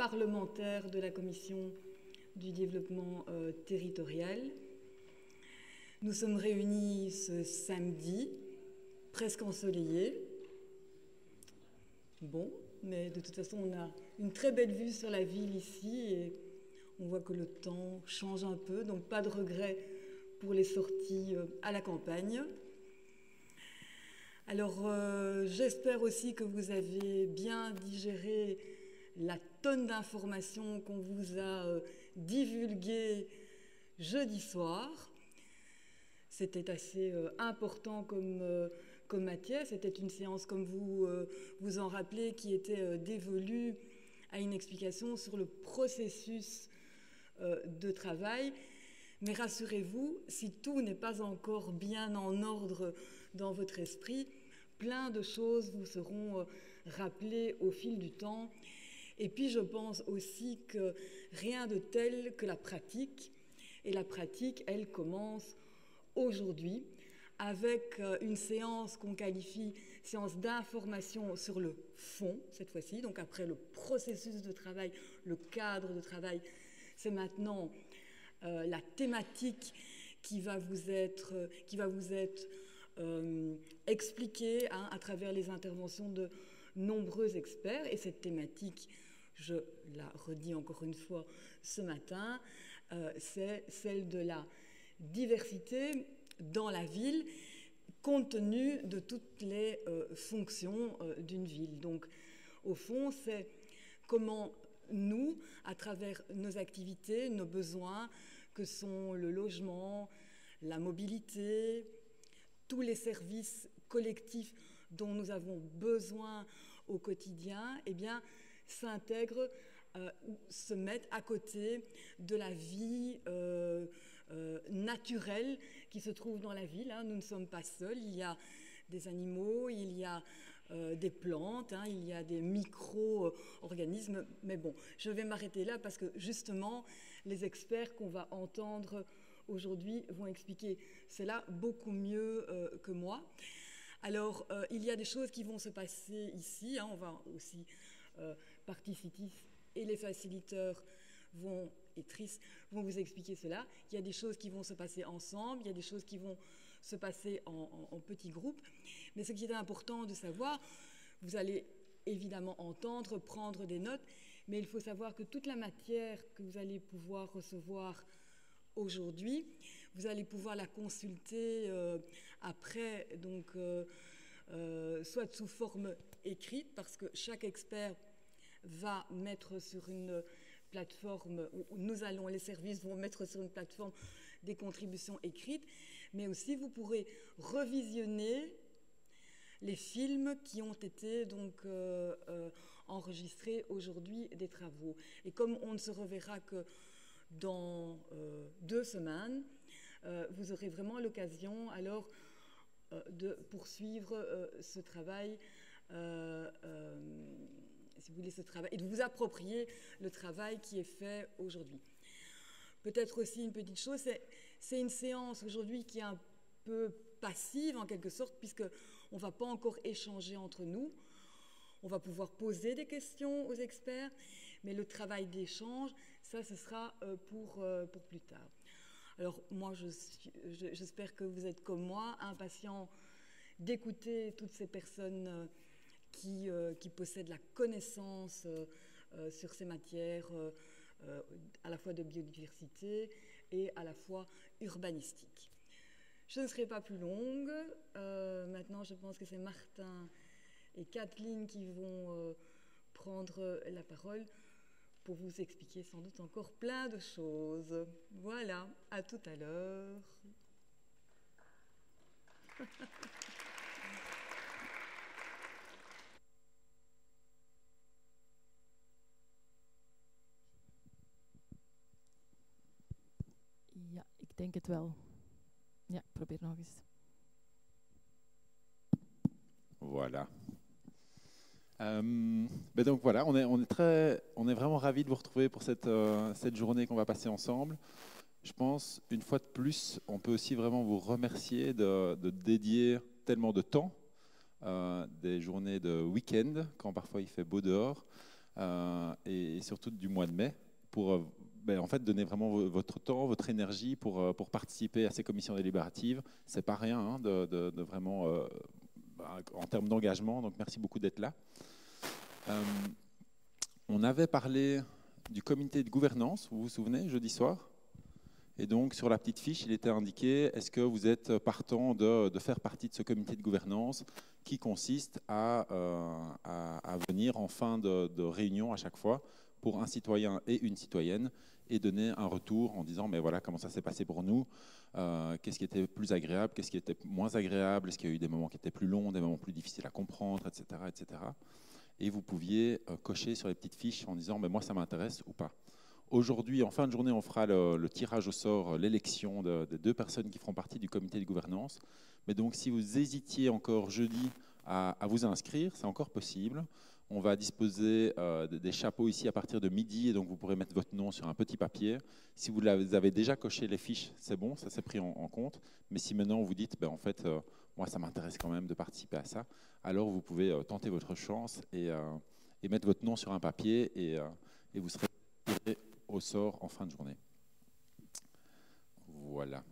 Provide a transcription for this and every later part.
parlementaire de la Commission du développement territorial. Nous sommes réunis ce samedi, presque ensoleillé. Bon, mais de toute façon, on a une très belle vue sur la ville ici et on voit que le temps change un peu, donc pas de regret pour les sorties à la campagne. Alors, j'espère aussi que vous avez bien digéré la tonne d'informations qu'on vous a divulguées jeudi soir. C'était assez important comme matière. C'était une séance, comme vous vous en rappelez, qui était dévolue à une explication sur le processus de travail. Mais rassurez-vous, si tout n'est pas encore bien en ordre dans votre esprit, plein de choses vous seront rappelées au fil du temps. Et puis je pense aussi que rien de tel que la pratique. Et la pratique, elle commence aujourd'hui avec une séance qu'on qualifie séance d'information sur le fond, cette fois-ci. Donc après le processus de travail, le cadre de travail, c'est maintenant la thématique qui va vous être expliquée à travers les interventions de nombreux experts. Et cette thématique, je la redis encore une fois ce matin, c'est celle de la diversité dans la ville, compte tenu de toutes les fonctions d'une ville. Donc, au fond, c'est comment nous, à travers nos activités, nos besoins, que sont le logement, la mobilité, tous les services collectifs dont nous avons besoin au quotidien, eh bien, s'intègrent ou se mettent à côté de la vie naturelle qui se trouve dans la ville. Nous ne sommes pas seuls, il y a des animaux, il y a des plantes, il y a des micro-organismes. Mais bon, je vais m'arrêter là parce que justement, les experts qu'on va entendre aujourd'hui vont expliquer cela beaucoup mieux que moi. Alors, il y a des choses qui vont se passer ici. On va aussi participer et les facilitateurs et Tris vont vous expliquer cela. Il y a des choses qui vont se passer ensemble, il y a des choses qui vont se passer en petits groupes. Mais ce qui est important de savoir, vous allez évidemment entendre, prendre des notes, mais il faut savoir que toute la matière que vous allez pouvoir recevoir aujourd'hui, vous allez pouvoir la consulter après, donc soit sous forme écrite, parce que chaque expert va mettre sur une plateforme, les services vont mettre sur une plateforme des contributions écrites, mais aussi vous pourrez revisionner les films qui ont été donc enregistrés aujourd'hui des travaux. Et comme on ne se reverra que dans 2 semaines, vous aurez vraiment l'occasion alors de poursuivre ce travail, si vous voulez, ce travail, et de vous approprier le travail qui est fait aujourd'hui. Peut-être aussi une petite chose, c'est une séance aujourd'hui qui est un peu passive en quelque sorte, puisqu'on ne va pas encore échanger entre nous. On va pouvoir poser des questions aux experts, mais le travail d'échange, ça, ce sera pour plus tard. Alors moi, j'espère que vous êtes comme moi, impatients d'écouter toutes ces personnes qui possèdent la connaissance sur ces matières à la fois de biodiversité et à la fois urbanistique. Je ne serai pas plus longue. Maintenant, je pense que c'est Martin et Kathleen qui vont prendre la parole pour vous expliquer sans doute encore plein de choses. Voilà, à tout à l'heure. Ja, ik denk het wel. Ja, ik probeer nog eens. Voilà. Donc voilà, on est vraiment ravis de vous retrouver pour cette journée qu'on va passer ensemble. Je pense, une fois de plus, on peut aussi vraiment vous remercier de dédier tellement de temps, des journées de week-end, quand parfois il fait beau dehors, et surtout du mois de mai, pour en fait, donner vraiment votre temps, votre énergie pour participer à ces commissions délibératives. C'est pas rien hein, de vraiment, en termes d'engagement, donc merci beaucoup d'être là. On avait parlé du comité de gouvernance, vous vous souvenez, jeudi soir? Et donc, sur la petite fiche, il était indiqué, est-ce que vous êtes partant de faire partie de ce comité de gouvernance qui consiste à venir en fin de réunion à chaque fois pour un citoyen et une citoyenne et donner un retour en disant, mais voilà, comment ça s'est passé pour nous, qu'est-ce qui était plus agréable, qu'est-ce qui était moins agréable, est-ce qu'il y a eu des moments qui étaient plus longs, des moments plus difficiles à comprendre, etc. etc. Et vous pouviez cocher sur les petites fiches en disant, mais moi, ça m'intéresse ou pas. Aujourd'hui, en fin de journée, on fera le tirage au sort, l'élection des 2 personnes qui feront partie du comité de gouvernance. Mais donc, si vous hésitiez encore jeudi à vous inscrire, c'est encore possible. On va disposer des chapeaux ici à partir de midi, et donc vous pourrez mettre votre nom sur un petit papier. Si vous avez déjà coché les fiches, c'est bon, ça s'est pris en compte. Mais si maintenant vous dites, en fait, moi, ça m'intéresse quand même de participer à ça, alors vous pouvez tenter votre chance et mettre votre nom sur un papier, et vous serez tiré au sort en fin de journée. Voilà.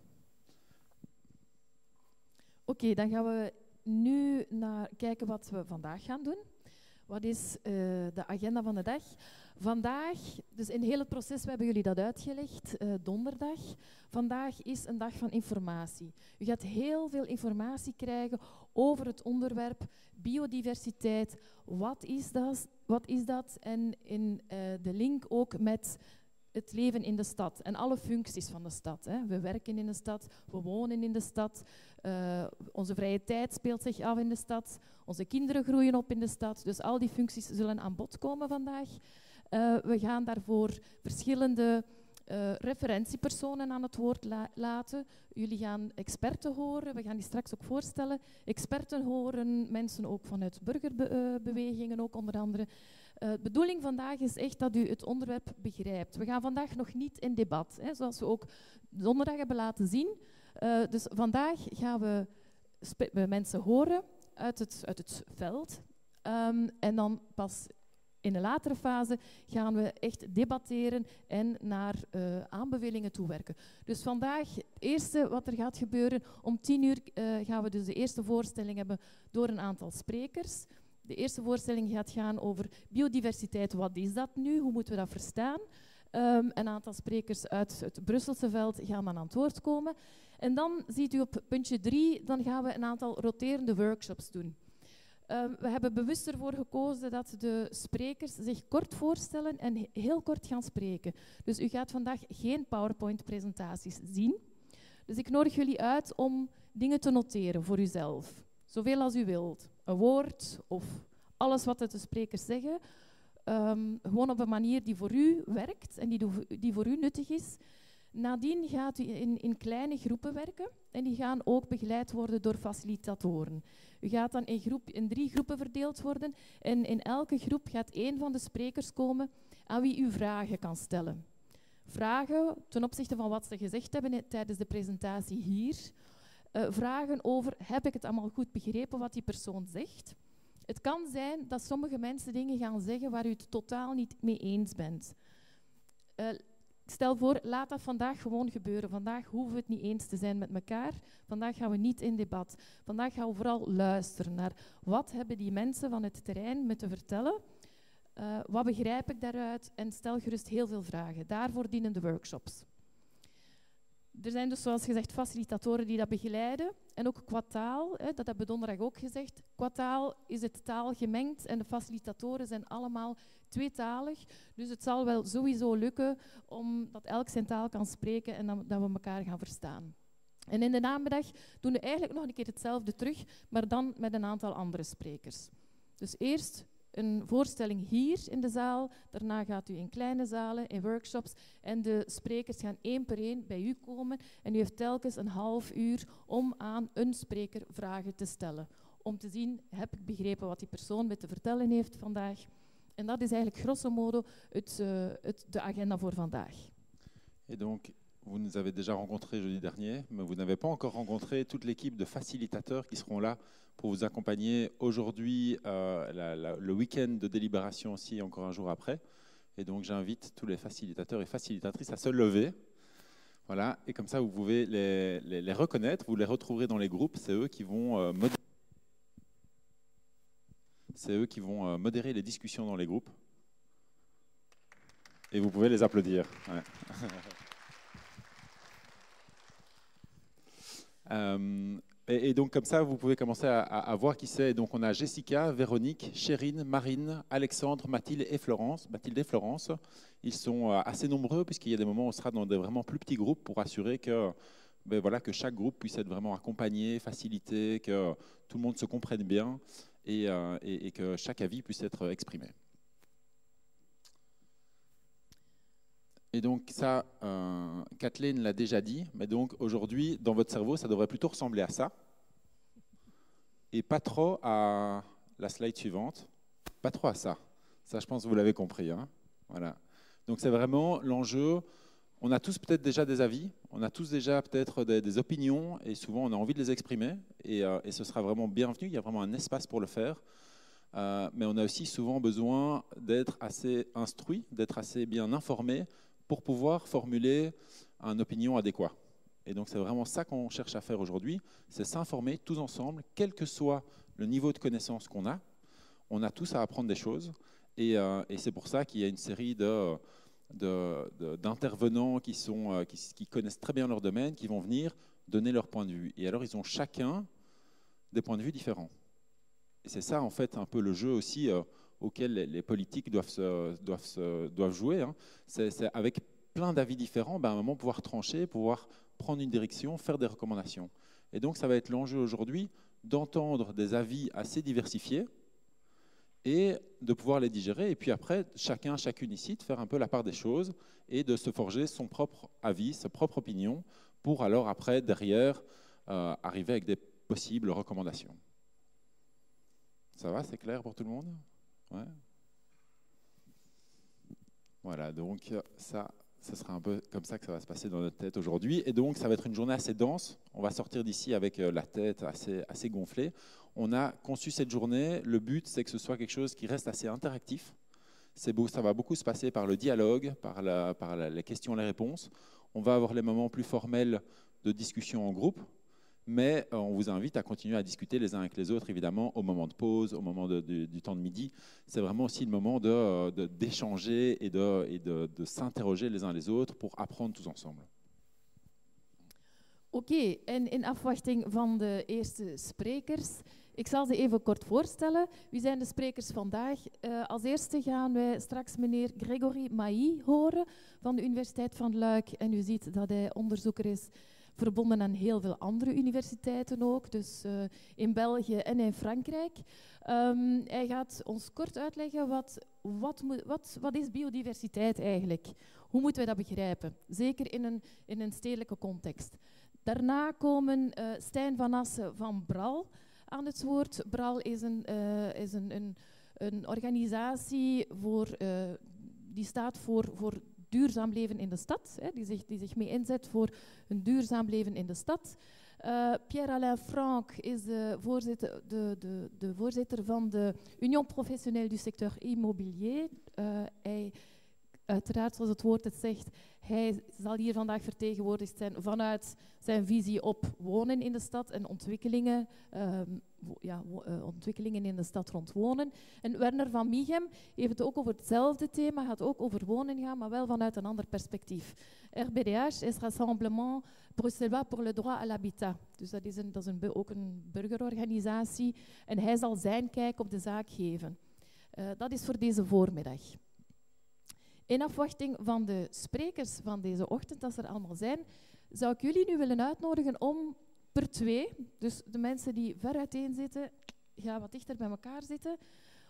Oké, dan gaan we nu kijken wat we vandaag gaan doen. Wat is de agenda van de dag? Vandaag, dus in heel het proces, we hebben jullie dat uitgelegd, donderdag. Vandaag is een dag van informatie. U gaat heel veel informatie krijgen over het onderwerp biodiversiteit. Wat is dat? En in de link ook met het leven in de stad en alle functies van de stad. Hè. We werken in de stad, we wonen in de stad, onze vrije tijd speelt zich af in de stad, onze kinderen groeien op in de stad, dus al die functies zullen aan bod komen vandaag. We gaan daarvoor verschillende referentiepersonen aan het woord laten. Jullie gaan experten horen, we gaan die straks ook voorstellen. Experten horen, mensen ook vanuit burgerbewegingen ook onder andere. De bedoeling vandaag is echt dat u het onderwerp begrijpt. We gaan vandaag nog niet in debat, hè, zoals we ook donderdag hebben laten zien. Dus vandaag gaan we mensen horen uit het veld. En dan pas in een latere fase gaan we echt debatteren en naar aanbevelingen toewerken. Dus vandaag, het eerste wat er gaat gebeuren, om 10 uur gaan we dus de eerste voorstelling hebben door een aantal sprekers. De eerste voorstelling gaat gaan over biodiversiteit. Wat is dat nu? Hoe moeten we dat verstaan? Een aantal sprekers uit het Brusselse veld gaan dan aan het woord komen. En dan ziet u op puntje 3, dan gaan we een aantal roterende workshops doen. We hebben bewust ervoor gekozen dat de sprekers zich kort voorstellen en heel kort gaan spreken. Dus u gaat vandaag geen PowerPoint-presentaties zien. Dus ik nodig jullie uit om dingen te noteren voor uzelf. Zoveel als u wilt. Een woord of alles wat de sprekers zeggen. Gewoon op een manier die voor u werkt en die voor u nuttig is. Nadien gaat u in kleine groepen werken en die gaan ook begeleid worden door facilitatoren. U gaat dan in 3 groepen verdeeld worden en in elke groep gaat 1 van de sprekers komen aan wie u vragen kan stellen. Vragen ten opzichte van wat ze gezegd hebben tijdens de presentatie hier. Vragen over, heb ik het allemaal goed begrepen wat die persoon zegt? Het kan zijn dat sommige mensen dingen gaan zeggen waar u het totaal niet mee eens bent. Stel voor, laat dat vandaag gewoon gebeuren. Vandaag hoeven we het niet eens te zijn met elkaar. Vandaag gaan we niet in debat. Vandaag gaan we vooral luisteren naar wat hebben die mensen van het terrein me te vertellen. Wat begrijp ik daaruit? En stel gerust heel veel vragen. Daarvoor dienen de workshops. Er zijn dus, zoals gezegd, facilitatoren die dat begeleiden. En ook qua taal, dat hebben we donderdag ook gezegd. Qua taal is het taal gemengd en de facilitatoren zijn allemaal tweetalig. Dus het zal wel sowieso lukken dat elk zijn taal kan spreken en dat we elkaar gaan verstaan. En in de namiddag doen we eigenlijk nog een keer hetzelfde terug, maar dan met een aantal andere sprekers. Dus eerst een voorstelling hier in de zaal, daarna gaat u in kleine zalen, in workshops en de sprekers gaan 1 per 1 bij u komen en u heeft telkens een half uur om aan een spreker vragen te stellen. Om te zien, heb ik begrepen wat die persoon me te vertellen heeft vandaag. En dat is eigenlijk grosso modo de agenda voor vandaag. Et donc, vous nous avez déjà rencontrés jeudi dernier, mais vous n'avez pas encore rencontré toute l'équipe de facilitateurs qui seront là pour vous accompagner aujourd'hui, le week-end de délibération aussi, encore un jour après. Et donc, j'invite tous les facilitateurs et facilitatrices à se lever. Voilà, et comme ça, vous pouvez les reconnaître, vous les retrouverez dans les groupes. C'est eux qui vont modérer les discussions dans les groupes. Et vous pouvez les applaudir. Ouais. Et donc, comme ça, vous pouvez commencer à voir qui c'est. Donc, on a Jessica, Véronique, Chérine, Marine, Alexandre, Mathilde et Florence. Ils sont assez nombreux, puisqu'il y a des moments où on sera dans des vraiment plus petits groupes pour assurer que, que chaque groupe puisse être vraiment accompagné, facilité, que tout le monde se comprenne bien et que chaque avis puisse être exprimé. Et donc ça, Kathleen l'a déjà dit, mais donc aujourd'hui, dans votre cerveau, ça devrait plutôt ressembler à ça, et pas trop à la slide suivante, pas trop à ça. Ça, je pense que vous l'avez compris. Hein. Voilà. Donc c'est vraiment l'enjeu. On a tous peut-être déjà des avis, on a tous déjà peut-être des opinions, et souvent on a envie de les exprimer, et ce sera vraiment bienvenu, il y a vraiment un espace pour le faire. Mais on a aussi souvent besoin d'être assez instruit, d'être assez bien informé, pour pouvoir formuler une opinion adéquate. Et donc, c'est vraiment ça qu'on cherche à faire aujourd'hui, c'est s'informer tous ensemble, quel que soit le niveau de connaissance qu'on a. On a tous à apprendre des choses, et c'est pour ça qu'il y a une série d'intervenants qui connaissent très bien leur domaine, qui vont venir donner leur point de vue. Et alors, ils ont chacun des points de vue différents. Et c'est ça, en fait, un peu le jeu aussi auquel les politiques doivent jouer. Hein. C'est avec plein d'avis différents, à un moment, pouvoir trancher, pouvoir prendre une direction, faire des recommandations. Et donc, ça va être l'enjeu aujourd'hui d'entendre des avis assez diversifiés et de pouvoir les digérer. Et puis après, chacune ici, de faire un peu la part des choses et de se forger son propre avis, sa propre opinion, pour alors après, derrière, arriver avec des possibles recommandations. Ça va, c'est clair pour tout le monde? Ouais. Voilà, donc ça sera un peu comme ça que ça va se passer dans notre tête aujourd'hui. Et donc, ça va être une journée assez dense. On va sortir d'ici avec la tête assez gonflée. On a conçu cette journée. Le but, c'est que ce soit quelque chose qui reste assez interactif. Ça va beaucoup se passer par le dialogue, par les questions et les réponses. On va avoir les moments plus formels de discussion en groupe. Mais on vous invite à continuer à discuter les uns avec les autres, évidemment, au moment de pause, au moment du temps de midi. C'est vraiment aussi le moment d'échanger et de s'interroger les uns les autres pour apprendre tous ensemble. Oké, en in afwachting van de eerste sprekers, ik zal ze even kort voorstellen. Wie zijn de sprekers vandaag? Als eerste gaan wij straks meneer Gregory Mailly horen van de Universiteit van Luik. En u ziet dat hij onderzoeker is verbonden aan heel veel andere universiteiten ook, dus in België en in Frankrijk. Hij gaat ons kort uitleggen wat is biodiversiteit eigenlijk? Hoe moeten we dat begrijpen? Zeker in een stedelijke context. Daarna komen Stijn van Assen van BRAL aan het woord. BRAL is een organisatie die staat voor duurzaam leven in de stad, die zich mee inzet voor een duurzaam leven in de stad. Pierre-Alain Franck is de voorzitter van de Union Professionnelle du Secteur Immobilier. Uiteraard, zoals het woord het zegt, hij zal hier vandaag vertegenwoordigd zijn vanuit zijn visie op wonen in de stad en ontwikkelingen in de stad rond wonen. En Werner van Mieghem heeft het ook over hetzelfde thema, gaat ook over wonen gaan, maar wel vanuit een ander perspectief. RBDH is Rassemblement Bruxellois pour le droit à l'habitat. Dus dat is ook een burgerorganisatie en hij zal zijn kijk op de zaak geven. Dat is voor deze voormiddag. In afwachting van de sprekers van deze ochtend, als er allemaal zijn, zou ik jullie nu willen uitnodigen om per twee, dus de mensen die ver uiteen zitten, ga wat dichter bij elkaar zitten,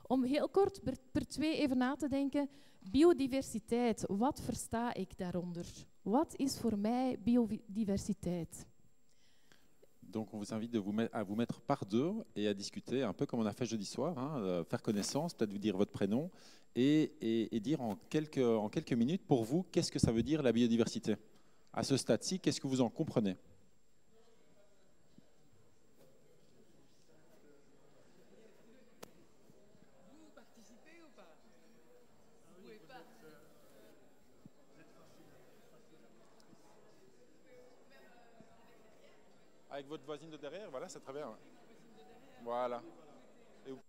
om heel kort per twee even na te denken, biodiversiteit, wat versta ik daaronder? Wat is voor mij biodiversiteit? Donc on vous invite à vous mettre par deux et à discuter, un peu comme on a fait jeudi soir, faire connaissance, peut-être vous dire votre prénom et dire en quelques minutes pour vous, qu'est-ce que ça veut dire la biodiversité? À ce stade-ci, qu'est-ce que vous en comprenez? Avec votre voisine de derrière, voilà, c'est très bien. Voilà. Et vous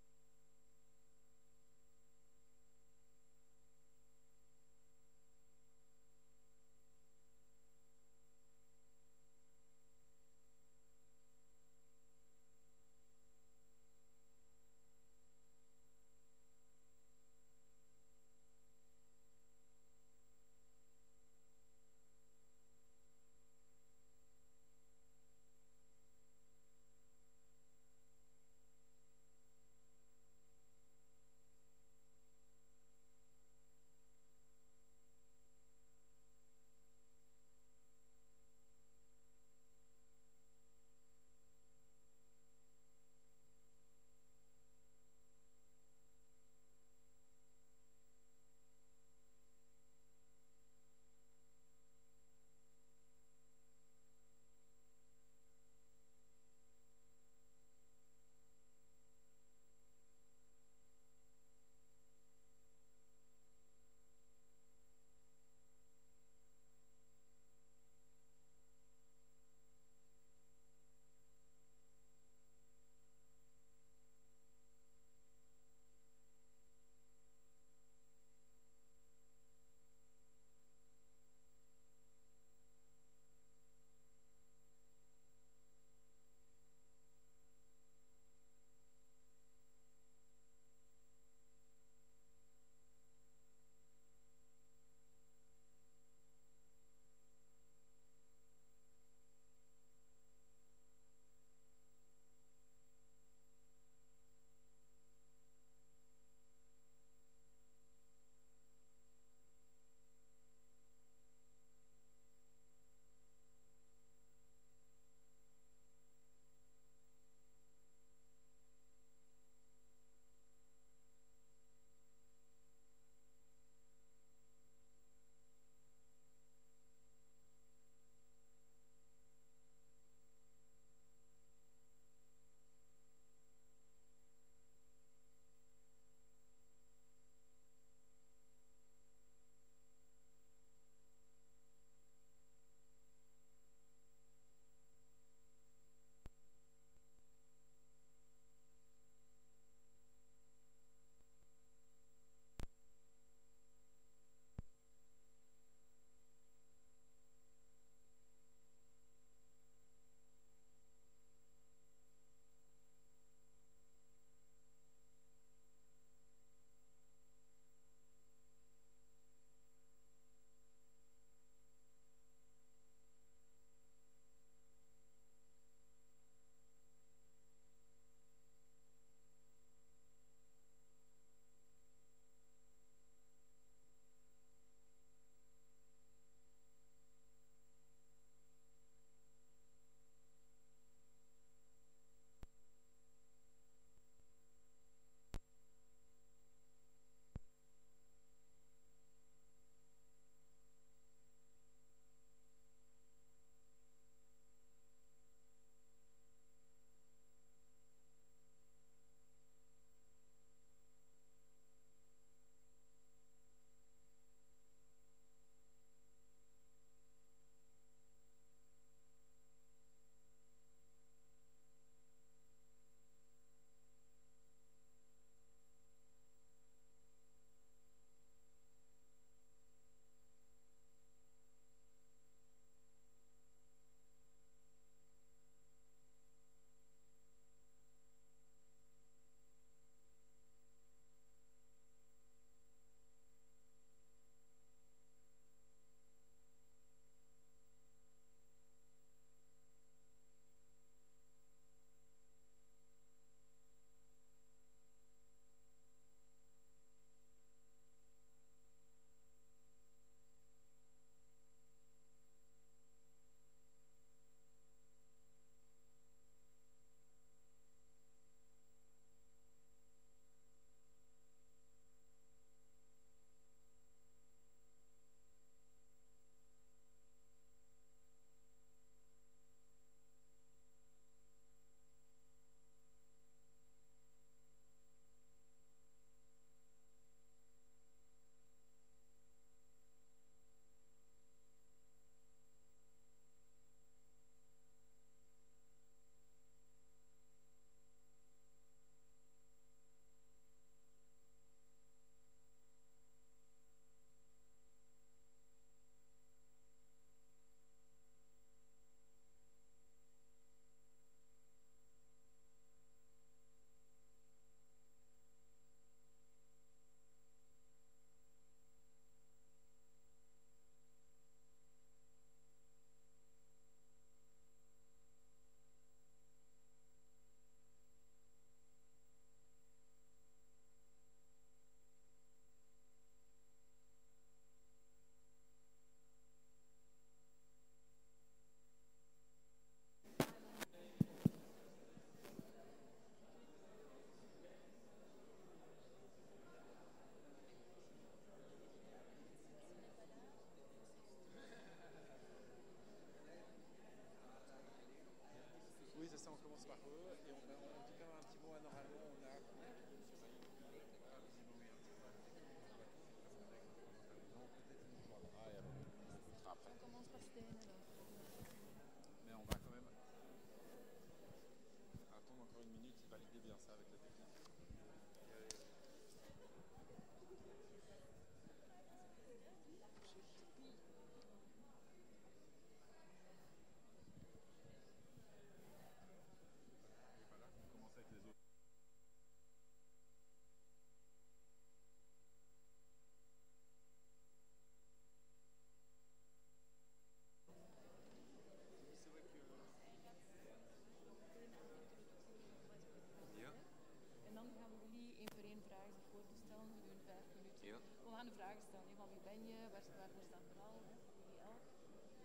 vragen stellen. Van wie ben je, waarvoor staat er al,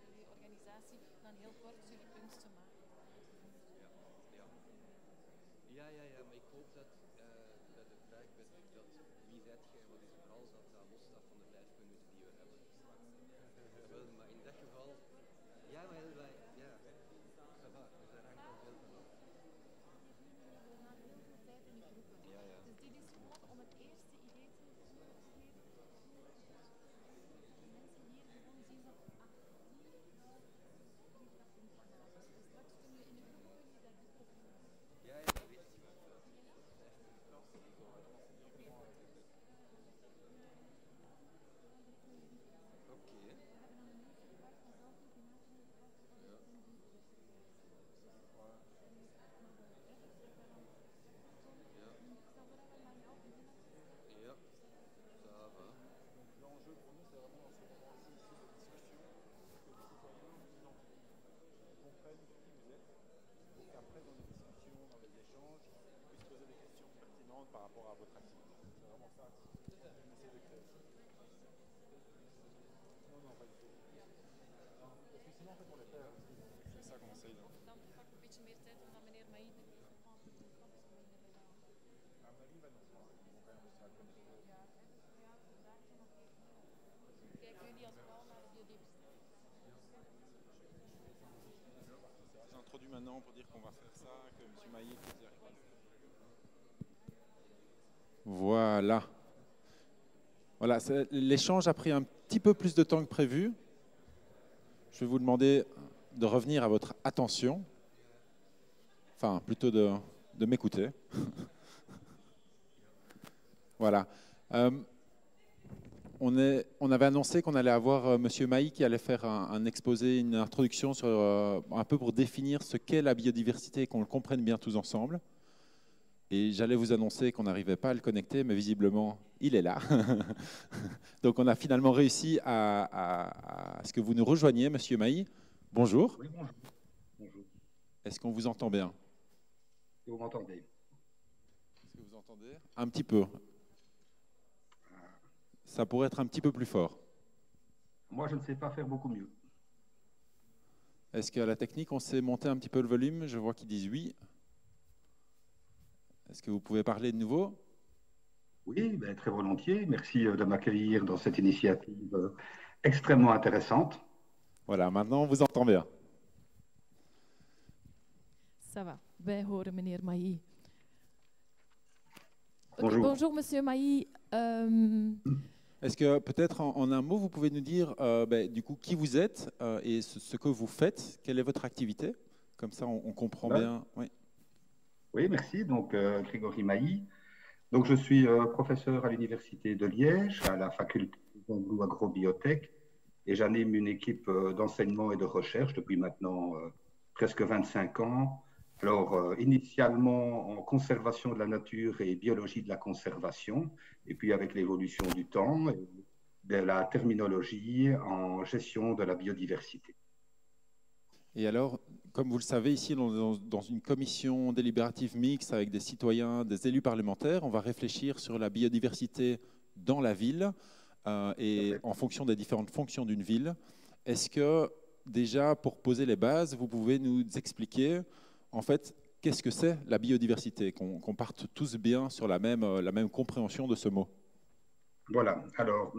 jullie organisatie, dan heel kort jullie kunsten maken. Ja, maar ik hoop dat de vraag met dat wie zet je en wat is vooral dat losstaat van de 5 minuten die we hebben straks. Wel, maar in dat geval, ja, maar ja, ça va, dus daar hangt al veel van af. Ja. Dus dit is gewoon om het eerste idee te geven. Mensen hier gewoon zien van, straks kunnen we in de groep daar dieper op gaan. Ja, dat weet ik wel. Oké. Ja, ça va. L'enjeu pour nous, c'est vraiment dans ce moment-ci de discussion que les citoyens comprennent qui vous êtes et qu'après, dans les discussions, dans les échanges, ils puissent poser des questions pertinentes par rapport à votre activité. C'est vraiment ça qu'on essaie de créer. Non, pas du tout. Parce que sinon, en fait, on les perd. C'est ça qu'on essaye. Dan pak een beetje meer tijd omdat meneer Maïd de À mon avis, il va nous voir. Ils vont quand même réussir à connecter. kijken jullie als wel naar de biodiversiteit. J'introduis maintenant pour dire qu'on va faire ça, que M. Maillet puisse y arriver. Voilà. Voilà, l'échange a pris un petit peu plus de temps que prévu. Je vais vous demander de revenir à votre attention, enfin plutôt de m'écouter. Voilà. On avait annoncé qu'on allait avoir Monsieur Maillet qui allait faire un exposé, une introduction sur, un peu pour définir ce qu'est la biodiversité et qu'on le comprenne bien tous ensemble. Et j'allais vous annoncer qu'on n'arrivait pas à le connecter, mais visiblement, il est là. Donc on a finalement réussi à ce que vous nous rejoigniez, Monsieur Maillet. Bonjour. Oui, bonjour. Bonjour. Est-ce qu'on vous entend bien? Vous m'entendez? Est-ce que vous entendez? Un petit peu. Ça pourrait être un petit peu plus fort. Moi, je ne sais pas faire beaucoup mieux. Est-ce qu'à la technique, on sait monter un petit peu le volume? Je vois qu'ils disent oui. Est-ce que vous pouvez parler de nouveau? Oui, ben, très volontiers. Merci de m'accueillir dans cette initiative extrêmement intéressante. Voilà, maintenant on vous entend bien. Ça va, wij horen meneer Maillet. Bonjour. Bonjour monsieur Maillet. Est-ce que peut-être en un mot, vous pouvez nous dire du coup qui vous êtes et ce que vous faites, quelle est votre activité? Comme ça, on comprend bien. Oui. Oui, merci. Donc, Grégory Maillet. Donc, je suis professeur à l'Université de Liège, à la faculté d'agro-biotech, et j'anime une équipe d'enseignement et de recherche depuis maintenant presque 25 ans. Alors, initialement en conservation de la nature et biologie de la conservation, et puis avec l'évolution du temps, et de la terminologie en gestion de la biodiversité. Et alors, comme vous le savez, ici, dans une commission délibérative mixte avec des citoyens, des élus parlementaires, on va réfléchir sur la biodiversité dans la ville et en fonction des différentes fonctions d'une ville. Est-ce que, déjà, pour poser les bases, vous pouvez nous expliquer, en fait, qu'est-ce que c'est la biodiversité, qu'on parte tous bien sur la même compréhension de ce mot? Voilà. Alors,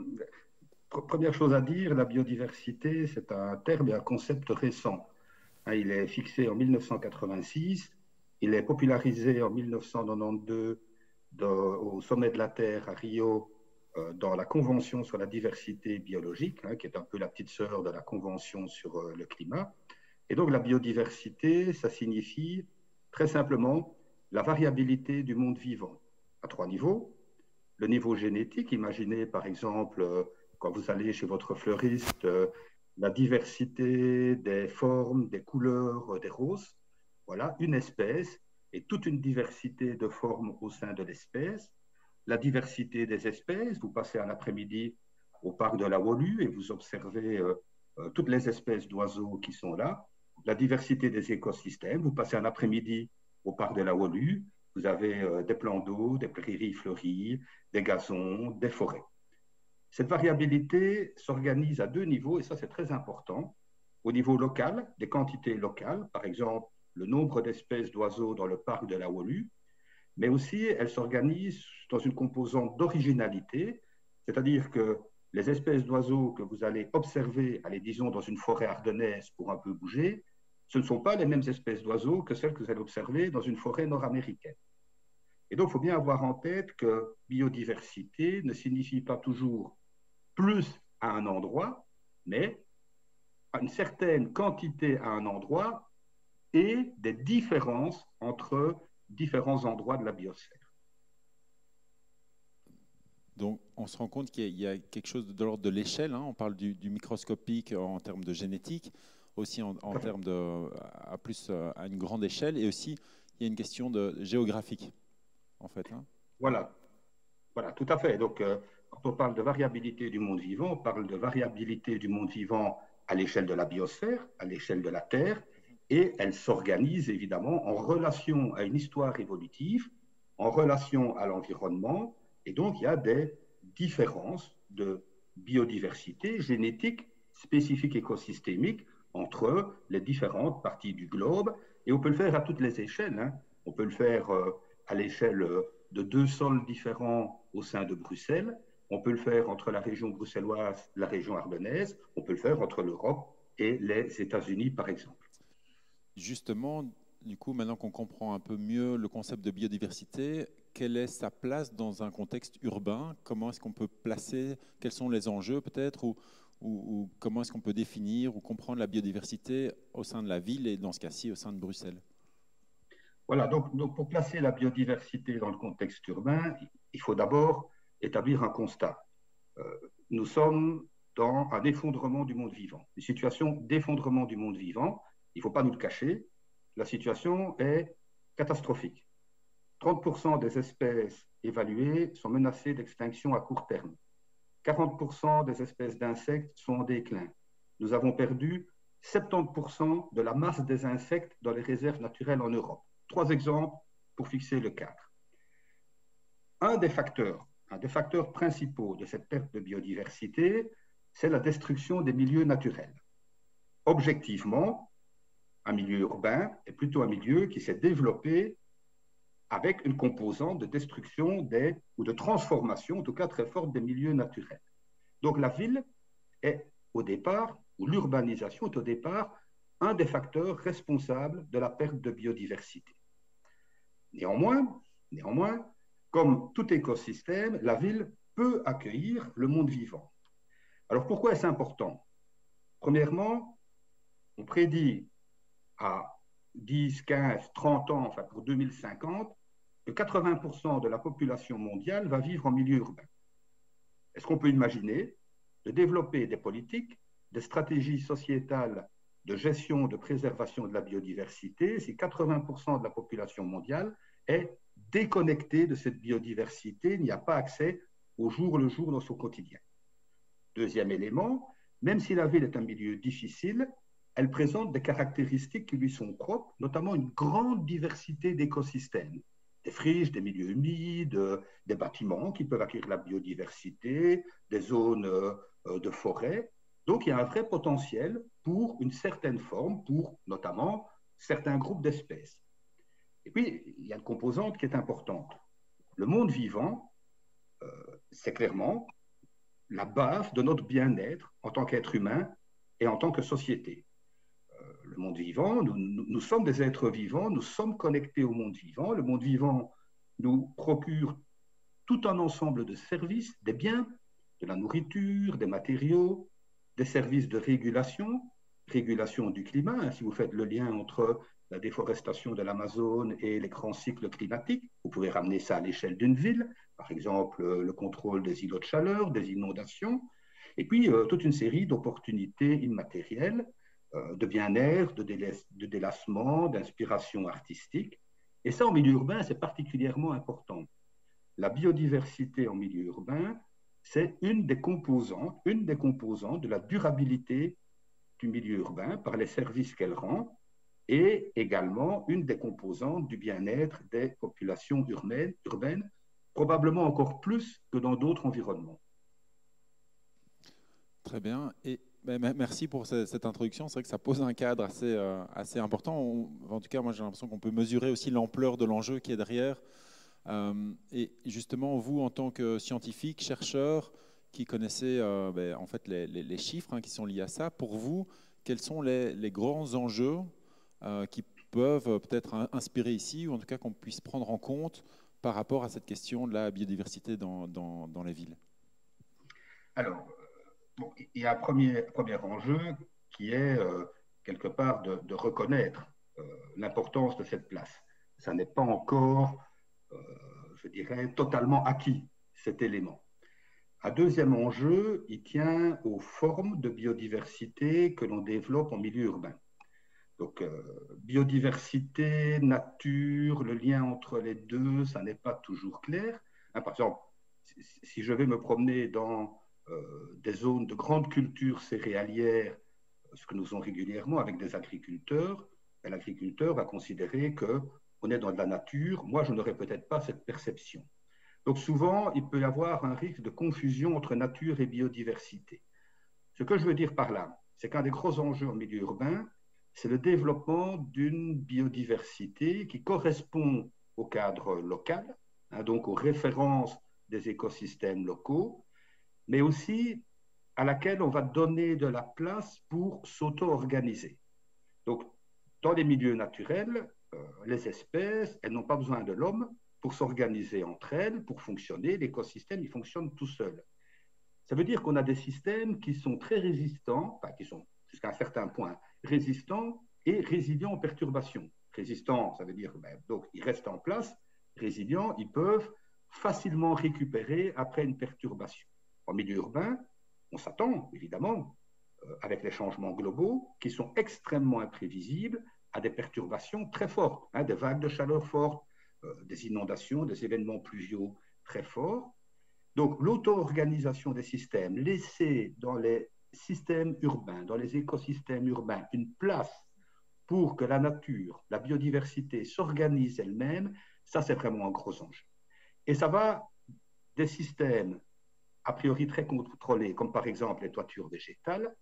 première chose à dire, la biodiversité, c'est un terme et un concept récent. Il est fixé en 1986, il est popularisé en 1992 au sommet de la Terre à Rio, dans la Convention sur la diversité biologique, qui est un peu la petite sœur de la Convention sur le climat. Et donc la biodiversité, ça signifie très simplement la variabilité du monde vivant à 3 niveaux. Le niveau génétique, imaginez par exemple quand vous allez chez votre fleuriste, la diversité des formes, des couleurs, des roses. Voilà, une espèce et toute une diversité de formes au sein de l'espèce. La diversité des espèces, vous passez un après-midi au parc de la Wolu et vous observez toutes les espèces d'oiseaux qui sont là. La diversité des écosystèmes, vous passez un après-midi au parc de la Wolu, vous avez des plans d'eau, des prairies fleuries, des gazons, des forêts. Cette variabilité s'organise à deux niveaux, et ça c'est très important. Au niveau local, des quantités locales, par exemple le nombre d'espèces d'oiseaux dans le parc de la Wolu, mais aussi elle s'organise dans une composante d'originalité, c'est-à-dire que les espèces d'oiseaux que vous allez observer, allez, disons, dans une forêt ardennaise pour un peu bouger, ce ne sont pas les mêmes espèces d'oiseaux que celles que vous allez observer dans une forêt nord-américaine. Et donc, il faut bien avoir en tête que biodiversité ne signifie pas toujours plus à un endroit, mais à une certaine quantité à un endroit et des différences entre différents endroits de la biosphère. Donc, on se rend compte qu'il y a quelque chose de l'ordre de l'échelle. Hein. On parle du microscopique en termes de génétique, aussi en termes à une grande échelle, et aussi il y a une question de géographique, en fait. Hein. Voilà, tout à fait. Donc, quand on parle de variabilité du monde vivant, on parle de variabilité du monde vivant à l'échelle de la biosphère, à l'échelle de la Terre, et elle s'organise évidemment en relation à une histoire évolutive, en relation à l'environnement. Et donc, il y a des différences de biodiversité génétique spécifique écosystémique entre les différentes parties du globe. Et on peut le faire à toutes les échelles. Hein. On peut le faire à l'échelle de 2 sols différents au sein de Bruxelles. On peut le faire entre la région bruxelloise et la région ardennaise. On peut le faire entre l'Europe et les États-Unis, par exemple. Justement, du coup, maintenant qu'on comprend un peu mieux le concept de biodiversité, quelle est sa place dans un contexte urbain? Comment est-ce qu'on peut placer? Quels sont les enjeux peut-être? Ou comment est-ce qu'on peut définir ou comprendre la biodiversité au sein de la ville et dans ce cas-ci au sein de Bruxelles? Voilà, donc pour placer la biodiversité dans le contexte urbain, il faut d'abord établir un constat. Nous sommes dans un effondrement du monde vivant, une situation d'effondrement du monde vivant. Il ne faut pas nous le cacher, la situation est catastrophique. 30% des espèces évaluées sont menacées d'extinction à court terme. 40% des espèces d'insectes sont en déclin. Nous avons perdu 70% de la masse des insectes dans les réserves naturelles en Europe. 3 exemples pour fixer le cadre. Un des facteurs principaux de cette perte de biodiversité, c'est la destruction des milieux naturels. Objectivement, un milieu urbain est plutôt un milieu qui s'est développé avec une composante de destruction ou de transformation, en tout cas très forte, des milieux naturels. Donc la ville est au départ, ou l'urbanisation est au départ, un des facteurs responsables de la perte de biodiversité. Néanmoins, comme tout écosystème, la ville peut accueillir le monde vivant. Alors pourquoi est-ce important? Premièrement, on prédit à 10, 15, 30 ans, enfin pour 2050, que 80% de la population mondiale va vivre en milieu urbain. Est-ce qu'on peut imaginer de développer des politiques, des stratégies sociétales de gestion, de préservation de la biodiversité si 80% de la population mondiale est déconnectée de cette biodiversité, n'y a pas accès au jour le jour dans son quotidien? Deuxième élément, même si la ville est un milieu difficile, elle présente des caractéristiques qui lui sont propres, notamment une grande diversité d'écosystèmes. Des friches, des milieux humides, des bâtiments qui peuvent accueillir la biodiversité, des zones de forêt. Donc, il y a un vrai potentiel pour une certaine forme, pour notamment certains groupes d'espèces. Et puis, il y a une composante qui est importante. Le monde vivant, c'est clairement la base de notre bien-être en tant qu'être humain et en tant que société. Le monde vivant, nous sommes des êtres vivants, nous sommes connectés au monde vivant. Le monde vivant nous procure tout un ensemble de services, des biens, de la nourriture, des matériaux, des services de régulation du climat. Si vous faites le lien entre la déforestation de l'Amazone et les grands cycles climatiques, vous pouvez ramener ça à l'échelle d'une ville, par exemple le contrôle des îlots de chaleur, des inondations, et puis toute une série d'opportunités immatérielles, de bien-être, de délassement, d'inspiration artistique. Et ça, en milieu urbain, c'est particulièrement important. La biodiversité en milieu urbain, c'est une des composantes de la durabilité du milieu urbain par les services qu'elle rend, et également une des composantes du bien-être des populations urbaines, probablement encore plus que dans d'autres environnements. Très bien. Et merci pour cette introduction. C'est vrai que ça pose un cadre assez important. En tout cas, moi, j'ai l'impression qu'on peut mesurer aussi l'ampleur de l'enjeu qui est derrière. Et justement, vous, en tant que scientifique, chercheur, qui connaissez en fait les chiffres qui sont liés à ça, pour vous, quels sont les grands enjeux qui peuvent peut-être inspirer ici, ou en tout cas qu'on puisse prendre en compte par rapport à cette question de la biodiversité dans les villes? Alors, bon, il y a un premier enjeu qui est quelque part de reconnaître l'importance de cette place. Ça n'est pas encore, je dirais, totalement acquis, cet élément. Un deuxième enjeu, il tient aux formes de biodiversité que l'on développe en milieu urbain. Donc, biodiversité, nature, le lien entre les deux, ça n'est pas toujours clair. Par exemple, si je vais me promener dans des zones de grande culture céréalière, ce que nous faisons régulièrement avec des agriculteurs, l'agriculteur va considérer qu'on est dans de la nature. Moi, je n'aurais peut-être pas cette perception. Donc souvent, il peut y avoir un risque de confusion entre nature et biodiversité. Ce que je veux dire par là, c'est qu'un des gros enjeux en milieu urbain, c'est le développement d'une biodiversité qui correspond au cadre local, donc aux références des écosystèmes locaux, mais aussi à laquelle on va donner de la place pour s'auto-organiser. Donc, dans les milieux naturels, les espèces, elles n'ont pas besoin de l'homme pour s'organiser entre elles, pour fonctionner. L'écosystème, il fonctionne tout seul. Ça veut dire qu'on a des systèmes qui sont très résistants, enfin, qui sont jusqu'à un certain point résistants et résilients aux perturbations. Résistants, ça veut dire donc ils restent en place. Résilients, ils peuvent facilement récupérer après une perturbation. En milieu urbain, on s'attend évidemment, avec les changements globaux, qui sont extrêmement imprévisibles, à des perturbations très fortes, des vagues de chaleur fortes, des inondations, des événements pluviaux très forts. Donc l'auto-organisation des systèmes, laisser dans les systèmes urbains, dans les écosystèmes urbains, une place pour que la nature, la biodiversité s'organise elle-même, ça c'est vraiment un gros enjeu. Et ça va des systèmes a priori très contrôlés, comme par exemple les toitures végétales,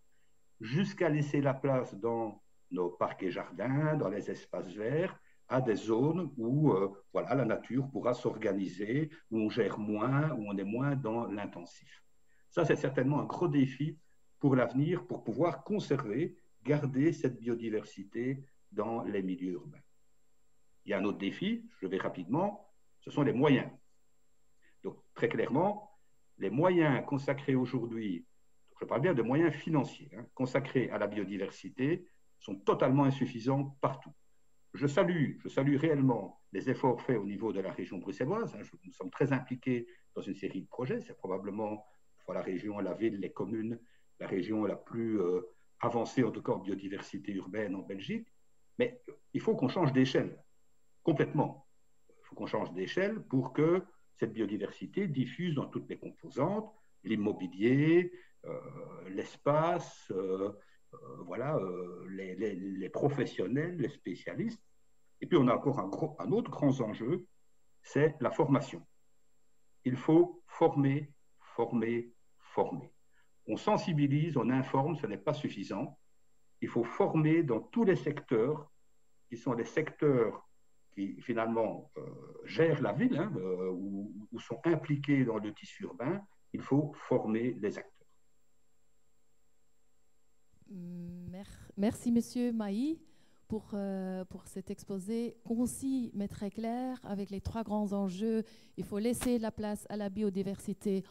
jusqu'à laisser la place dans nos parcs et jardins, dans les espaces verts, à des zones où voilà, la nature pourra s'organiser, où on gère moins, où on est moins dans l'intensif. Ça, c'est certainement un gros défi pour l'avenir, pour pouvoir conserver, garder cette biodiversité dans les milieux urbains. Il y a un autre défi, je vais rapidement, ce sont les moyens. Donc, très clairement, les moyens consacrés aujourd'hui, je parle bien de moyens financiers, consacrés à la biodiversité, sont totalement insuffisants partout. Je salue réellement les efforts faits au niveau de la région bruxelloise. Nous sommes très impliqués dans une série de projets. C'est probablement la région, la ville, les communes, la région la plus avancée, en tout cas en biodiversité urbaine en Belgique. Mais il faut qu'on change d'échelle, complètement. Il faut qu'on change d'échelle pour que cette biodiversité diffuse dans toutes les composantes, l'immobilier, l'espace, voilà, les professionnels, les spécialistes. Et puis on a encore un autre grand enjeu, c'est la formation. Il faut former, former, former. On sensibilise, on informe, ce n'est pas suffisant. Il faut former dans tous les secteurs, qui sont des secteurs qui finalement gèrent la ville, ou sont impliqués dans le tissu urbain. Il faut former les acteurs. Merci, Monsieur Mailly, pour cet exposé concis mais très clair, avec les trois grands enjeux. Il faut laisser la place à la biodiversité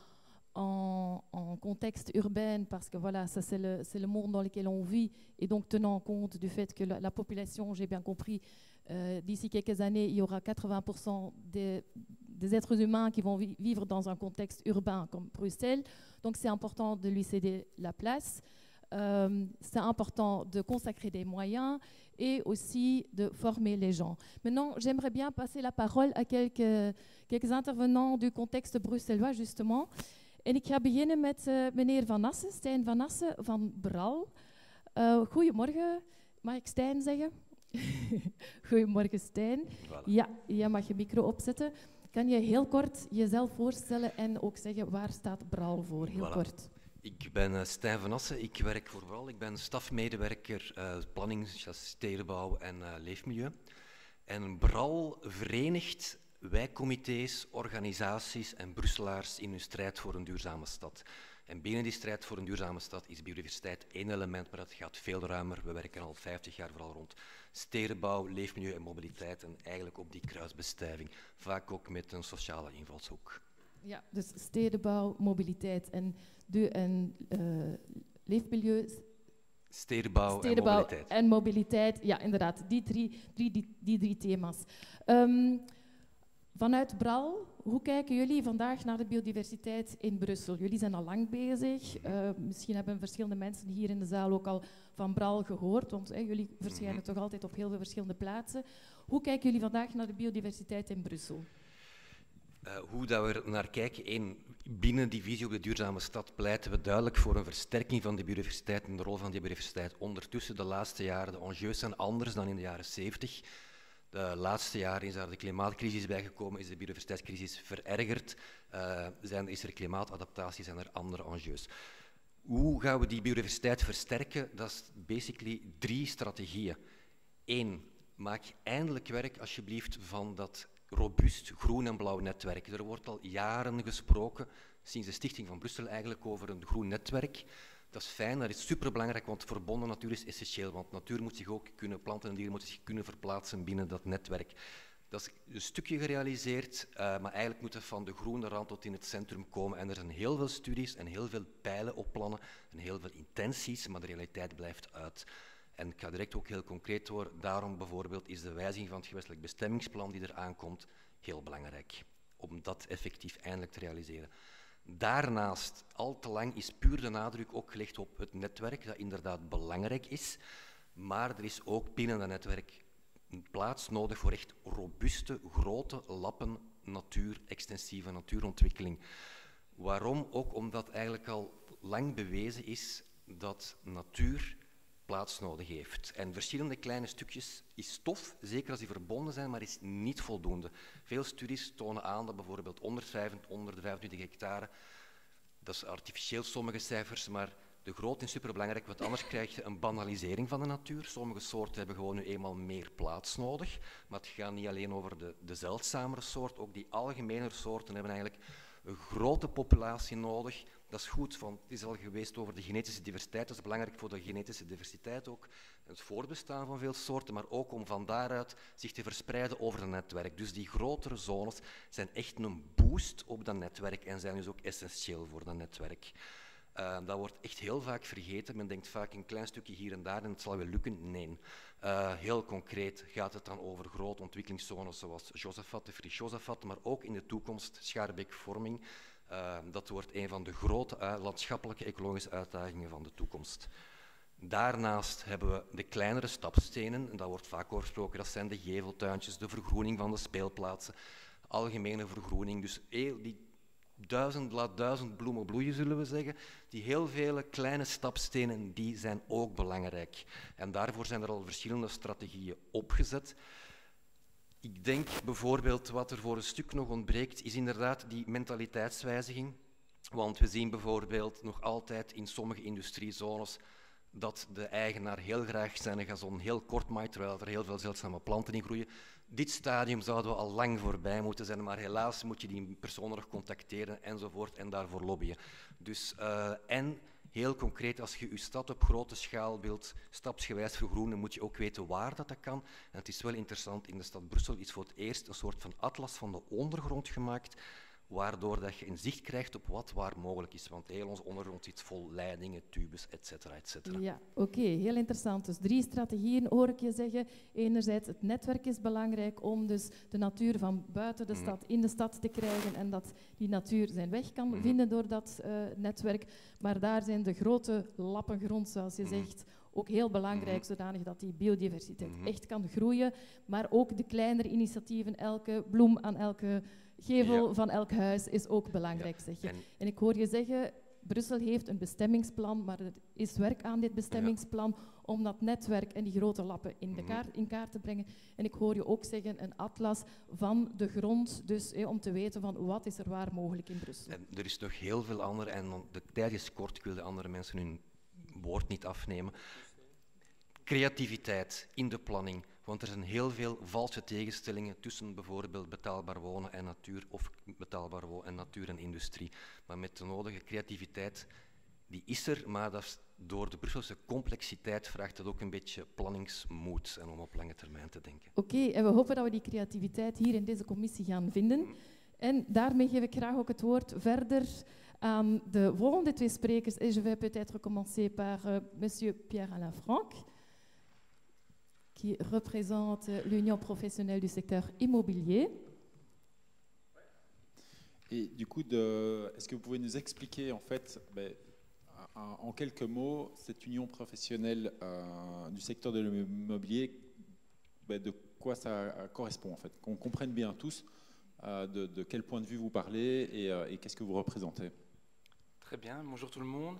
en contexte urbain, parce que voilà, ça c'est le monde dans lequel on vit, et donc tenant compte du fait que la population, j'ai bien compris, d'ici quelques années, il y aura 80% des êtres humains qui vont vivre dans un contexte urbain comme Bruxelles. Donc c'est important de lui céder la place. C'est important de consacrer des moyens et aussi de former les gens. Maintenant, j'aimerais bien passer la parole à quelques intervenants du contexte bruxellois, justement. En ik ga beginnen met meneer Van Assen, Stijn Van Assen van Bral. Goedemorgen, mag ik Stijn zeggen? Goedemorgen, Stijn. Voilà. Ja, jij mag je micro opzetten. Kan je heel kort jezelf voorstellen en ook zeggen waar staat Bral voor? Heel kort. Ik ben Stijn van Assen, ik werk voor BRAL. Ik ben stafmedewerker planning, stedenbouw en leefmilieu. En BRAL verenigt wijkcomité's, organisaties en Brusselaars in hun strijd voor een duurzame stad. En binnen die strijd voor een duurzame stad is biodiversiteit één element, maar dat gaat veel ruimer. We werken al 50 jaar vooral rond stedenbouw, leefmilieu en mobiliteit en eigenlijk op die kruisbestuiving, vaak ook met een sociale invalshoek. Ja, dus stedenbouw, mobiliteit en leefmilieu. Stedenbouw en mobiliteit. Ja, inderdaad, die drie thema's. Vanuit BRAL, hoe kijken jullie vandaag naar de biodiversiteit in Brussel? Jullie zijn al lang bezig. Misschien hebben verschillende mensen hier in de zaal ook al van BRAL gehoord, want jullie verschijnen toch altijd op heel veel verschillende plaatsen. Hoe kijken jullie vandaag naar de biodiversiteit in Brussel? Hoe dat we er naar kijken, binnen die visie op de duurzame stad pleiten we duidelijk voor een versterking van de biodiversiteit en de rol van die biodiversiteit. Ondertussen, de laatste jaren, de enjeux zijn anders dan in de jaren 70. De laatste jaren is daar de klimaatcrisis bijgekomen, is de biodiversiteitscrisis verergerd, is er klimaatadaptatie, zijn er andere enjeux. Hoe gaan we die biodiversiteit versterken? Dat is basically 3 strategieën. 1, maak eindelijk werk alsjeblieft van dat robuust groen en blauw netwerk. Er wordt al jaren gesproken, sinds de Stichting van Brussel eigenlijk, over een groen netwerk. Dat is fijn, dat is superbelangrijk, want verbonden natuur is essentieel. Want natuur moet zich ook kunnen, planten en dieren moeten zich kunnen verplaatsen binnen dat netwerk. Dat is een stukje gerealiseerd, maar eigenlijk moet het van de groene rand tot in het centrum komen. En er zijn heel veel studies en heel veel pijlen op plannen en heel veel intenties, maar de realiteit blijft uit. En ik ga direct ook heel concreet worden. Daarom bijvoorbeeld is de wijziging van het gewestelijk bestemmingsplan die er aankomt heel belangrijk, om dat effectief eindelijk te realiseren. Daarnaast, al te lang is puur de nadruk ook gelegd op het netwerk, dat inderdaad belangrijk is, maar er is ook binnen dat netwerk een plaats nodig voor echt robuuste, grote lappen natuur, extensieve natuurontwikkeling. Waarom? Ook omdat eigenlijk al lang bewezen is dat natuur plaats nodig heeft. En verschillende kleine stukjes is tof, zeker als die verbonden zijn, maar is niet voldoende. Veel studies tonen aan dat bijvoorbeeld onder de 25 hectare, dat is artificieel sommige cijfers, maar de grootte is superbelangrijk, want anders krijg je een banalisering van de natuur. Sommige soorten hebben gewoon nu eenmaal meer plaats nodig, maar het gaat niet alleen over de zeldzamere soort, ook die algemenere soorten hebben eigenlijk een grote populatie nodig. Dat is goed, want het is al geweest over de genetische diversiteit. Dat is belangrijk voor de genetische diversiteit ook. Het voortbestaan van veel soorten, maar ook om van daaruit zich te verspreiden over het netwerk. Dus die grotere zones zijn echt een boost op dat netwerk en zijn dus ook essentieel voor dat netwerk. Dat wordt echt heel vaak vergeten. Men denkt vaak een klein stukje hier en daar en het zal wel lukken. Nee. Heel concreet gaat het dan over grote ontwikkelingszones zoals Josaphat, de Fries Josaphat, maar ook in de toekomst Schaarbeek-Vorming. Dat wordt een van de grote landschappelijke ecologische uitdagingen van de toekomst. Daarnaast hebben we de kleinere stapstenen, en daar wordt vaak over gesproken, dat zijn de geveltuintjes, de vergroening van de speelplaatsen, algemene vergroening, dus die laat duizend bloemen bloeien, zullen we zeggen. Die heel vele kleine stapstenen, die zijn ook belangrijk. En daarvoor zijn er al verschillende strategieën opgezet. Ik denk bijvoorbeeld wat er voor een stuk nog ontbreekt, is inderdaad die mentaliteitswijziging. Want we zien bijvoorbeeld nog altijd in sommige industriezones dat de eigenaar heel graag zijn gazon heel kort maait, terwijl er heel veel zeldzame planten in groeien. Dit stadium zouden we al lang voorbij moeten zijn, maar helaas moet je die persoon nog contacteren enzovoort en daarvoor lobbyen. Dus, en heel concreet, als je je stad op grote schaal wilt stapsgewijs vergroenen, moet je ook weten waar dat kan. En het is wel interessant, in de stad Brussel is voor het eerst een soort van atlas van de ondergrond gemaakt, waardoor dat je een zicht krijgt op wat waar mogelijk is. Want heel onze ondergrond zit vol leidingen, tubes, etc. Ja, oké, heel interessant. Dus 3 strategieën hoor ik je zeggen. Enerzijds, het netwerk is belangrijk om dus de natuur van buiten de stad in de stad te krijgen en dat die natuur zijn weg kan vinden door dat netwerk. Maar daar zijn de grote lappen grond, zoals je zegt, ook heel belangrijk, zodanig dat die biodiversiteit echt kan groeien. Maar ook de kleinere initiatieven, elke bloem aan elke gevel van elk huis is ook belangrijk, zeg je. En ik hoor je zeggen, Brussel heeft een bestemmingsplan, maar er is werk aan dit bestemmingsplan om dat netwerk en die grote lappen in kaart te brengen. En ik hoor je ook zeggen, een atlas van de grond, dus om te weten van wat is er waar mogelijk in Brussel. En er is nog heel veel andere, en de tijd is kort, ik wil de andere mensen hun woord niet afnemen. Creativiteit in de planning, want er zijn heel veel valse tegenstellingen tussen bijvoorbeeld betaalbaar wonen en natuur of betaalbaar wonen en natuur en industrie. Maar met de nodige creativiteit, die is er, maar dat is door de Brusselse complexiteit vraagt dat ook een beetje planningsmoed en om op lange termijn te denken. Oké, en we hopen dat we die creativiteit hier in deze commissie gaan vinden. En daarmee geef ik graag ook het woord verder aan de volgende twee sprekers. Et je vais peut-être commencer par monsieur Pierre-Alain Franck, qui représente l'Union professionnelle du secteur immobilier. Et du coup, est-ce que vous pouvez nous expliquer en fait, en quelques mots, cette union professionnelle du secteur de l'immobilier, de quoi ça correspond en fait, qu'on comprenne bien tous de quel point de vue vous parlez et qu'est-ce que vous représentez. Très bien, bonjour tout le monde.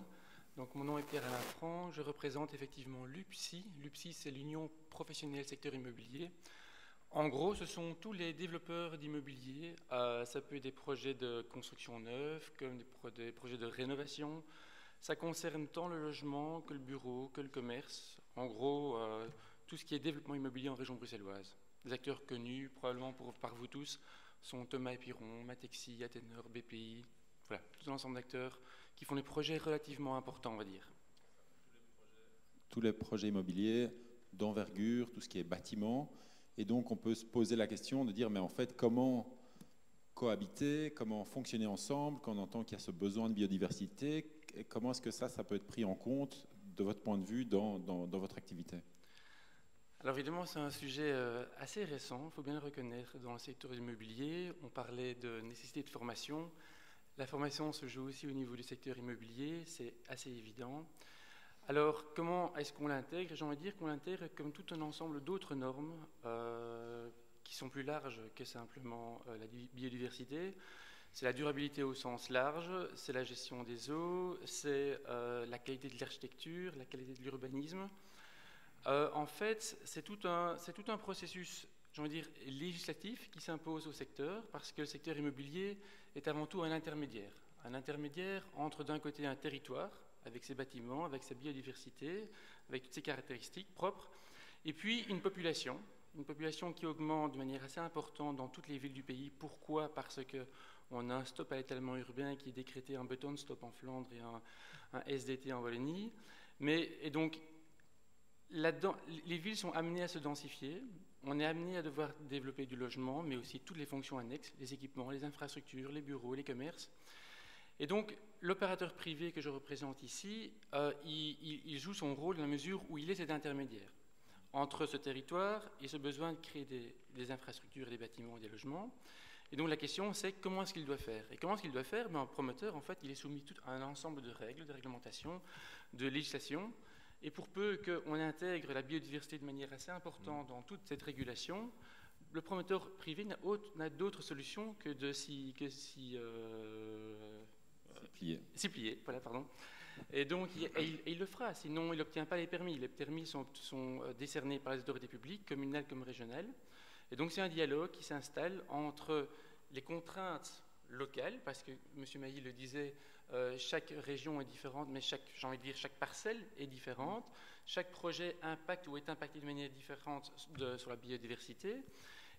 Donc, mon nom est Pierre-Alain Franck, je représente effectivement l'UPSI. L'UPSI, c'est l'Union professionnelle secteur immobilier. En gros, ce sont tous les développeurs d'immobilier. Ça peut être des projets de construction neuve, comme des projets de rénovation. Ça concerne tant le logement que le bureau, que le commerce. En gros, tout ce qui est développement immobilier en région bruxelloise. Des acteurs connus, probablement par vous tous, sont Thomas Epiron, Matexi, Athénor, BPI. Voilà, tout un ensemble d'acteurs qui font des projets relativement importants, on va dire. Tous les projets immobiliers d'envergure, tout ce qui est bâtiment. Et donc, on peut se poser la question de dire, mais en fait, comment cohabiter, comment fonctionner ensemble, quand on entend qu'il y a ce besoin de biodiversité, et comment est-ce que ça peut être pris en compte, de votre point de vue, dans votre activité? Alors évidemment, c'est un sujet assez récent, il faut bien le reconnaître, dans le secteur immobilier. On parlait de nécessité de formation. La formation se joue aussi au niveau du secteur immobilier, c'est assez évident. Alors, comment est-ce qu'on l'intègre? J'ai envie de dire qu'on l'intègre comme tout un ensemble d'autres normes qui sont plus larges que simplement la biodiversité. C'est la durabilité au sens large, c'est la gestion des eaux, c'est la qualité de l'architecture, la qualité de l'urbanisme. En fait, c'est tout un processus, j'ai envie de dire, législatif qui s'impose au secteur, parce que le secteur immobilier est avant tout un intermédiaire entre d'un côté un territoire, avec ses bâtiments, avec sa biodiversité, avec toutes ses caractéristiques propres, et puis une population qui augmente de manière assez importante dans toutes les villes du pays. Pourquoi? Parce qu'on a un stop à l'étalement urbain qui est décrété, un beton stop en Flandre et un SDT en Wallonie. Et donc, là-dedans, les villes sont amenées à se densifier. On est amené à devoir développer du logement, mais aussi toutes les fonctions annexes, les équipements, les infrastructures, les bureaux, les commerces. Et donc, l'opérateur privé que je représente ici, il joue son rôle dans la mesure où il est cet intermédiaire entre ce territoire et ce besoin de créer des infrastructures, des bâtiments, des logements. Et donc, la question, c'est comment est-ce qu'il doit faire? Et comment est-ce qu'il doit faire? Un promoteur, en fait, il est soumis à un ensemble de règles, de réglementations, de législations. Et pour peu qu'on intègre la biodiversité de manière assez importante dans toute cette régulation, le promoteur privé n'a d'autre solution que de s'y plier. Voilà, pardon. Et donc, il le fera, sinon il n'obtient pas les permis. Les permis sont décernés par les autorités publiques, communales comme régionales. Et donc, c'est un dialogue qui s'installe entre les contraintes locales, parce que M. Mailly le disait, chaque région est différente, mais chaque parcelle est différente. Chaque projet impacte ou est impacté de manière différente sur la biodiversité.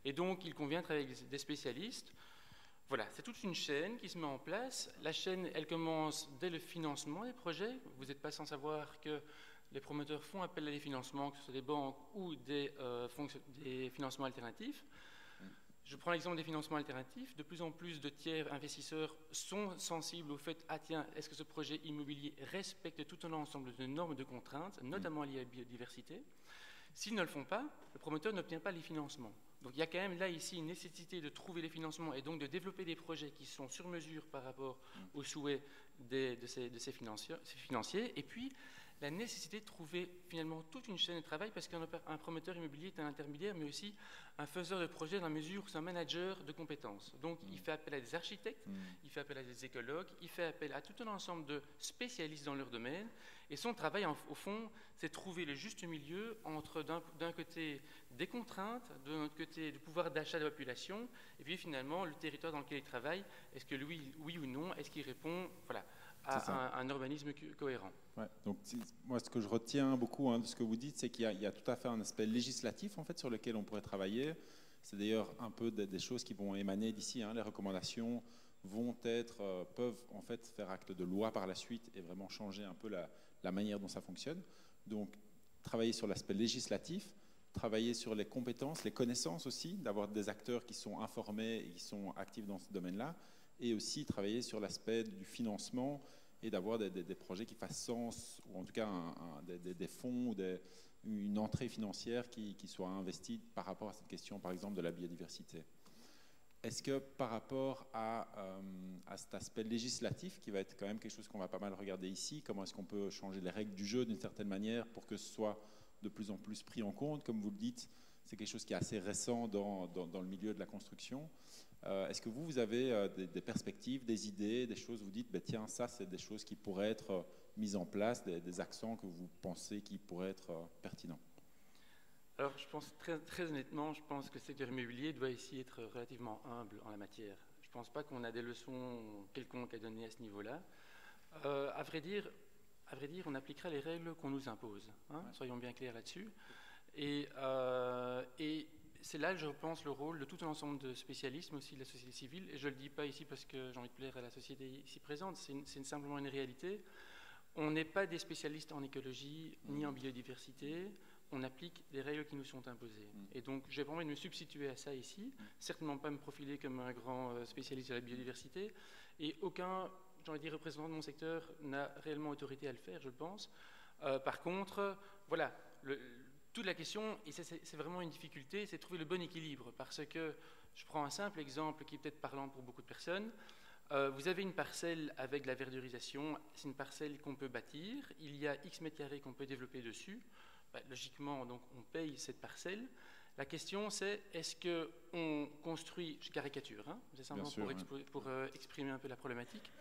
Et donc, il convient de travailler avec des spécialistes. Voilà, c'est toute une chaîne qui se met en place. La chaîne, elle commence dès le financement des projets. Vous n'êtes pas sans savoir que les promoteurs font appel à des financements, que ce soit des banques ou des financements alternatifs. Je prends l'exemple des financements alternatifs. De plus en plus de tiers investisseurs sont sensibles au fait, ah tiens, est-ce que ce projet immobilier respecte tout un ensemble de normes, de contraintes, notamment liées à la biodiversité? S'ils ne le font pas, le promoteur n'obtient pas les financements. Donc il y a quand même là ici une nécessité de trouver les financements et donc de développer des projets qui sont sur mesure par rapport aux souhaits de ces financiers. Et puis la nécessité de trouver finalement toute une chaîne de travail, parce qu'un promoteur immobilier est un intermédiaire, mais aussi un faiseur de projet dans la mesure où c'est un manager de compétences. Donc il fait appel à des architectes, il fait appel à des écologues, il fait appel à tout un ensemble de spécialistes dans leur domaine, et son travail au fond, c'est trouver le juste milieu entre d'un côté des contraintes, de l'autre côté du pouvoir d'achat de la population, et puis finalement le territoire dans lequel il travaille, est-ce que oui ou non, est-ce qu'il répond à un urbanisme cohérent. Ouais, donc moi ce que je retiens beaucoup de ce que vous dites, c'est qu'il y a tout à fait un aspect législatif en fait sur lequel on pourrait travailler. C'est d'ailleurs un peu des choses qui vont émaner d'ici. Les recommandations peuvent en fait faire acte de loi par la suite et vraiment changer un peu la manière dont ça fonctionne. Donc travailler sur l'aspect législatif, travailler sur les compétences, les connaissances aussi, d'avoir des acteurs qui sont informés et qui sont actifs dans ce domaine-là, et aussi travailler sur l'aspect du financement et d'avoir des projets qui fassent sens, ou en tout cas des fonds ou une entrée financière qui soit investie par rapport à cette question, par exemple, de la biodiversité. Est-ce que par rapport à cet aspect législatif, qui va être quand même quelque chose qu'on va pas mal regarder ici, comment est-ce qu'on peut changer les règles du jeu d'une certaine manière pour que ce soit de plus en plus pris en compte? Comme vous le dites, c'est quelque chose qui est assez récent dans le milieu de la construction. Est-ce que vous avez des perspectives, des idées, des choses où vous dites, tiens, ça, c'est des choses qui pourraient être mises en place, des accents que vous pensez qui pourraient être pertinents? Alors, je pense très honnêtement, je pense que le secteur immobilier doit ici être relativement humble en la matière. Je ne pense pas qu'on a des leçons quelconques à donner à ce niveau-là. À vrai dire, on appliquera les règles qu'on nous impose. Soyons bien clairs là-dessus. Et c'est là, je pense, le rôle de tout un ensemble de spécialistes, mais aussi de la société civile. Et je ne le dis pas ici parce que j'ai envie de plaire à la société ici présente, c'est simplement une réalité. On n'est pas des spécialistes en écologie ni en biodiversité. On applique des règles qui nous sont imposées. Et donc, j'ai vraiment envie de me substituer à ça ici. Certainement pas me profiler comme un grand spécialiste de la biodiversité. Et aucun, j'ai envie de dire, représentant de mon secteur n'a réellement autorité à le faire, je pense. Par contre, voilà, toute la question, et c'est vraiment une difficulté, c'est de trouver le bon équilibre. Parce que, je prends un simple exemple qui est peut-être parlant pour beaucoup de personnes. Vous avez une parcelle avec de la verdurisation, c'est une parcelle qu'on peut bâtir, il y a X mètres carrés qu'on peut développer dessus. Logiquement, donc, on paye cette parcelle. La question, c'est est-ce qu'on construit, je caricature, c'est simplement pour exprimer un peu la problématique,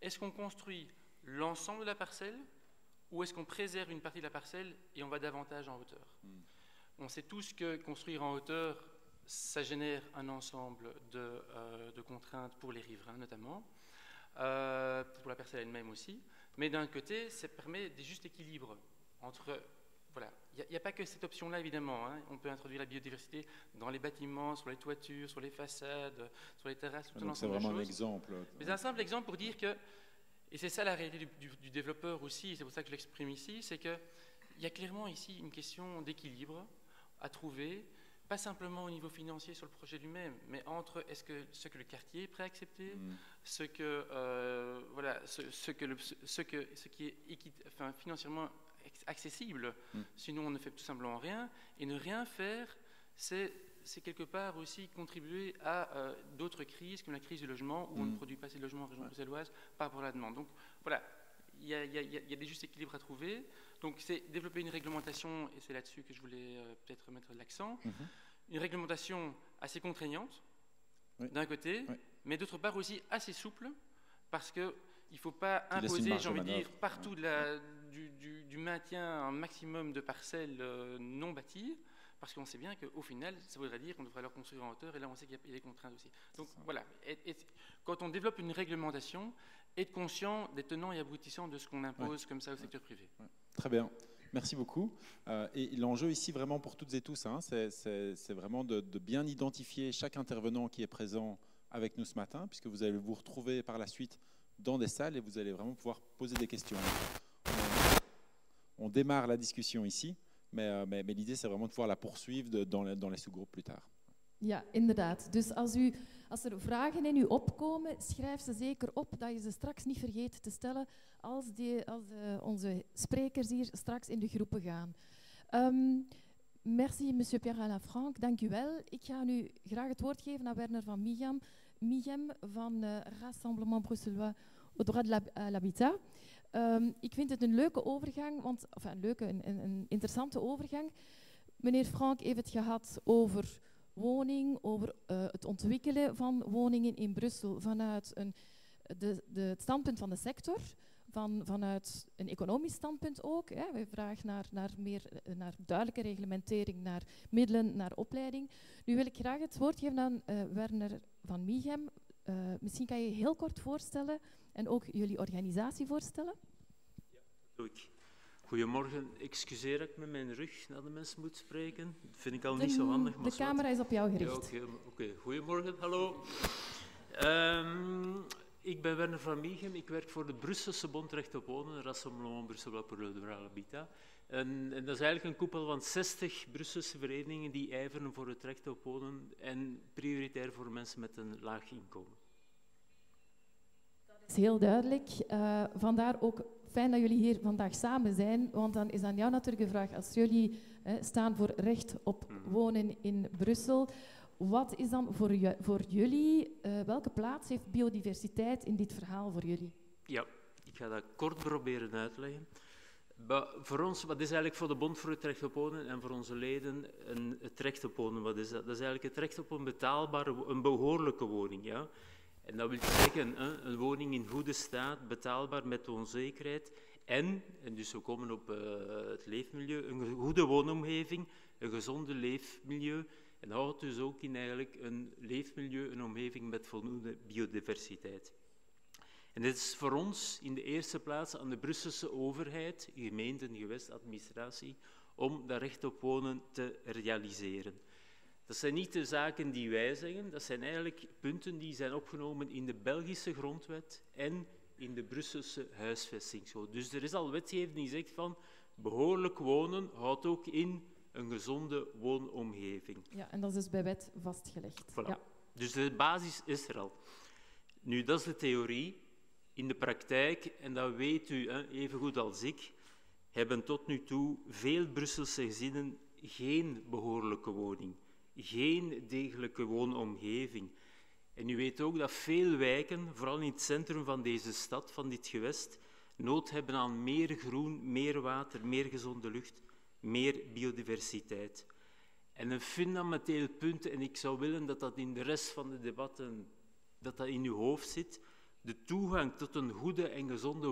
est-ce qu'on construit l'ensemble de la parcelle ou est-ce qu'on préserve une partie de la parcelle et on va davantage en hauteur? On sait tous que construire en hauteur, ça génère un ensemble de contraintes pour les riverains notamment, pour la parcelle elle-même aussi, mais d'un côté, ça permet des justes équilibres entre... Voilà. Il n'y a pas que cette option-là, évidemment. On peut introduire la biodiversité dans les bâtiments, sur les toitures, sur les façades, sur les terrasses, tout un ensemble de choses. C'est vraiment un exemple. Mais un simple exemple pour dire que, et c'est ça la réalité du développeur aussi, et c'est pour ça que je l'exprime ici, c'est qu'il y a clairement ici une question d'équilibre à trouver, pas simplement au niveau financier sur le projet lui-même, mais entre ce que le quartier est prêt à accepter, ce qui est financièrement accessible, sinon on ne fait tout simplement rien, et ne rien faire, c'est quelque part aussi contribuer à d'autres crises, comme la crise du logement, où on ne produit pas assez de logements en région bruxelloise par rapport à la demande. Donc voilà, il y a des justes équilibres à trouver. Donc c'est développer une réglementation, et c'est là-dessus que je voulais peut-être mettre l'accent, une réglementation assez contraignante, d'un côté, mais d'autre part aussi assez souple, parce qu'il ne faut pas imposer, j'ai envie de dire, partout du maintien un maximum de parcelles non bâties, parce qu'on sait bien qu'au final, ça voudrait dire qu'on devrait leur construire en hauteur, et là on sait qu'il y a des contraintes aussi. Donc voilà, quand on développe une réglementation, être conscient des tenants et aboutissants de ce qu'on impose comme ça au secteur privé. Très bien, merci beaucoup. Et l'enjeu ici vraiment pour toutes et tous, c'est vraiment de bien identifier chaque intervenant qui est présent avec nous ce matin, puisque vous allez vous retrouver par la suite dans des salles et vous allez vraiment pouvoir poser des questions. On démarre la discussion ici, mais l'idée c'est vraiment de pouvoir la poursuivre dans les sous-groupes plus tard. Ja, inderdaad. Dus als er vragen in u opkomen, schrijf ze zeker op, dat je ze straks niet vergeet te stellen als onze sprekers hier straks in de groepen gaan. Merci, monsieur Pierre-Alain Franck, dank u wel. Ik ga nu graag het woord geven aan Werner van Michem van Rassemblement Bruxellois au droit de l'habitat. Ik vind het een leuke overgang, een interessante overgang. Meneer Frank heeft het gehad over woning, over het ontwikkelen van woningen in Brussel vanuit het standpunt van de sector, vanuit een economisch standpunt ook. Hè. We vragen naar duidelijke reglementering, naar middelen, naar opleiding. Nu wil ik graag het woord geven aan Werner van Mieghem. Misschien kan je heel kort voorstellen en ook jullie organisatie voorstellen. Ja, dat doe ik. Goedemorgen. Excuseer dat ik met mijn rug naar de mensen moet spreken. Dat vind ik al niet zo handig. De camera is op jou gericht. Ja, oké. Goedemorgen, hallo. Ik ben Werner van Mieghem. Ik werk voor de Brusselse Bond Recht op Wonen, Rassemblement Bruxelles pour le droit à l'habitat. En dat is eigenlijk een koepel van 60 Brusselse verenigingen die ijveren voor het recht op wonen en prioritair voor mensen met een laag inkomen. Dat is heel duidelijk. Vandaar ook fijn dat jullie hier vandaag samen zijn, want dan is aan jou natuurlijk de vraag, als jullie staan voor recht op wonen in Brussel, wat is dan voor jullie, welke plaats heeft biodiversiteit in dit verhaal voor jullie? Ja, ik ga dat kort proberen uitleggen. Voor ons, wat is eigenlijk voor de Bond voor het Recht op Wonen en voor onze leden het recht op wonen? Wat is dat? Dat is eigenlijk het recht op een betaalbare, een behoorlijke woning. Ja? En dat wil zeggen, een woning in goede staat, betaalbaar met onzekerheid en dus we komen op het leefmilieu, een goede woonomgeving, een gezonde leefmilieu. En dat houdt dus ook in eigenlijk een leefmilieu, een omgeving met voldoende biodiversiteit. En dit is voor ons in de eerste plaats aan de Brusselse overheid, gemeenten, gewest, administratie, om dat recht op wonen te realiseren. Dat zijn niet de zaken die wij zeggen, dat zijn eigenlijk punten die zijn opgenomen in de Belgische grondwet en in de Brusselse huisvestingswet. Dus er is al wetgeving die zegt van behoorlijk wonen houdt ook in een gezonde woonomgeving. Ja, en dat is dus bij wet vastgelegd. Voilà. Ja. Dus de basis is er al. Nu, dat is de theorie. In de praktijk, en dat weet u even goed als ik, hebben tot nu toe veel Brusselse gezinnen geen behoorlijke woning, geen degelijke woonomgeving. En u weet ook dat veel wijken, vooral in het centrum van deze stad, van dit gewest, nood hebben aan meer groen, meer water, meer gezonde lucht, meer biodiversiteit. En een fundamenteel punt, en ik zou willen dat dat in de rest van de debatten dat in uw hoofd zit, de toegang tot een goede en gezonde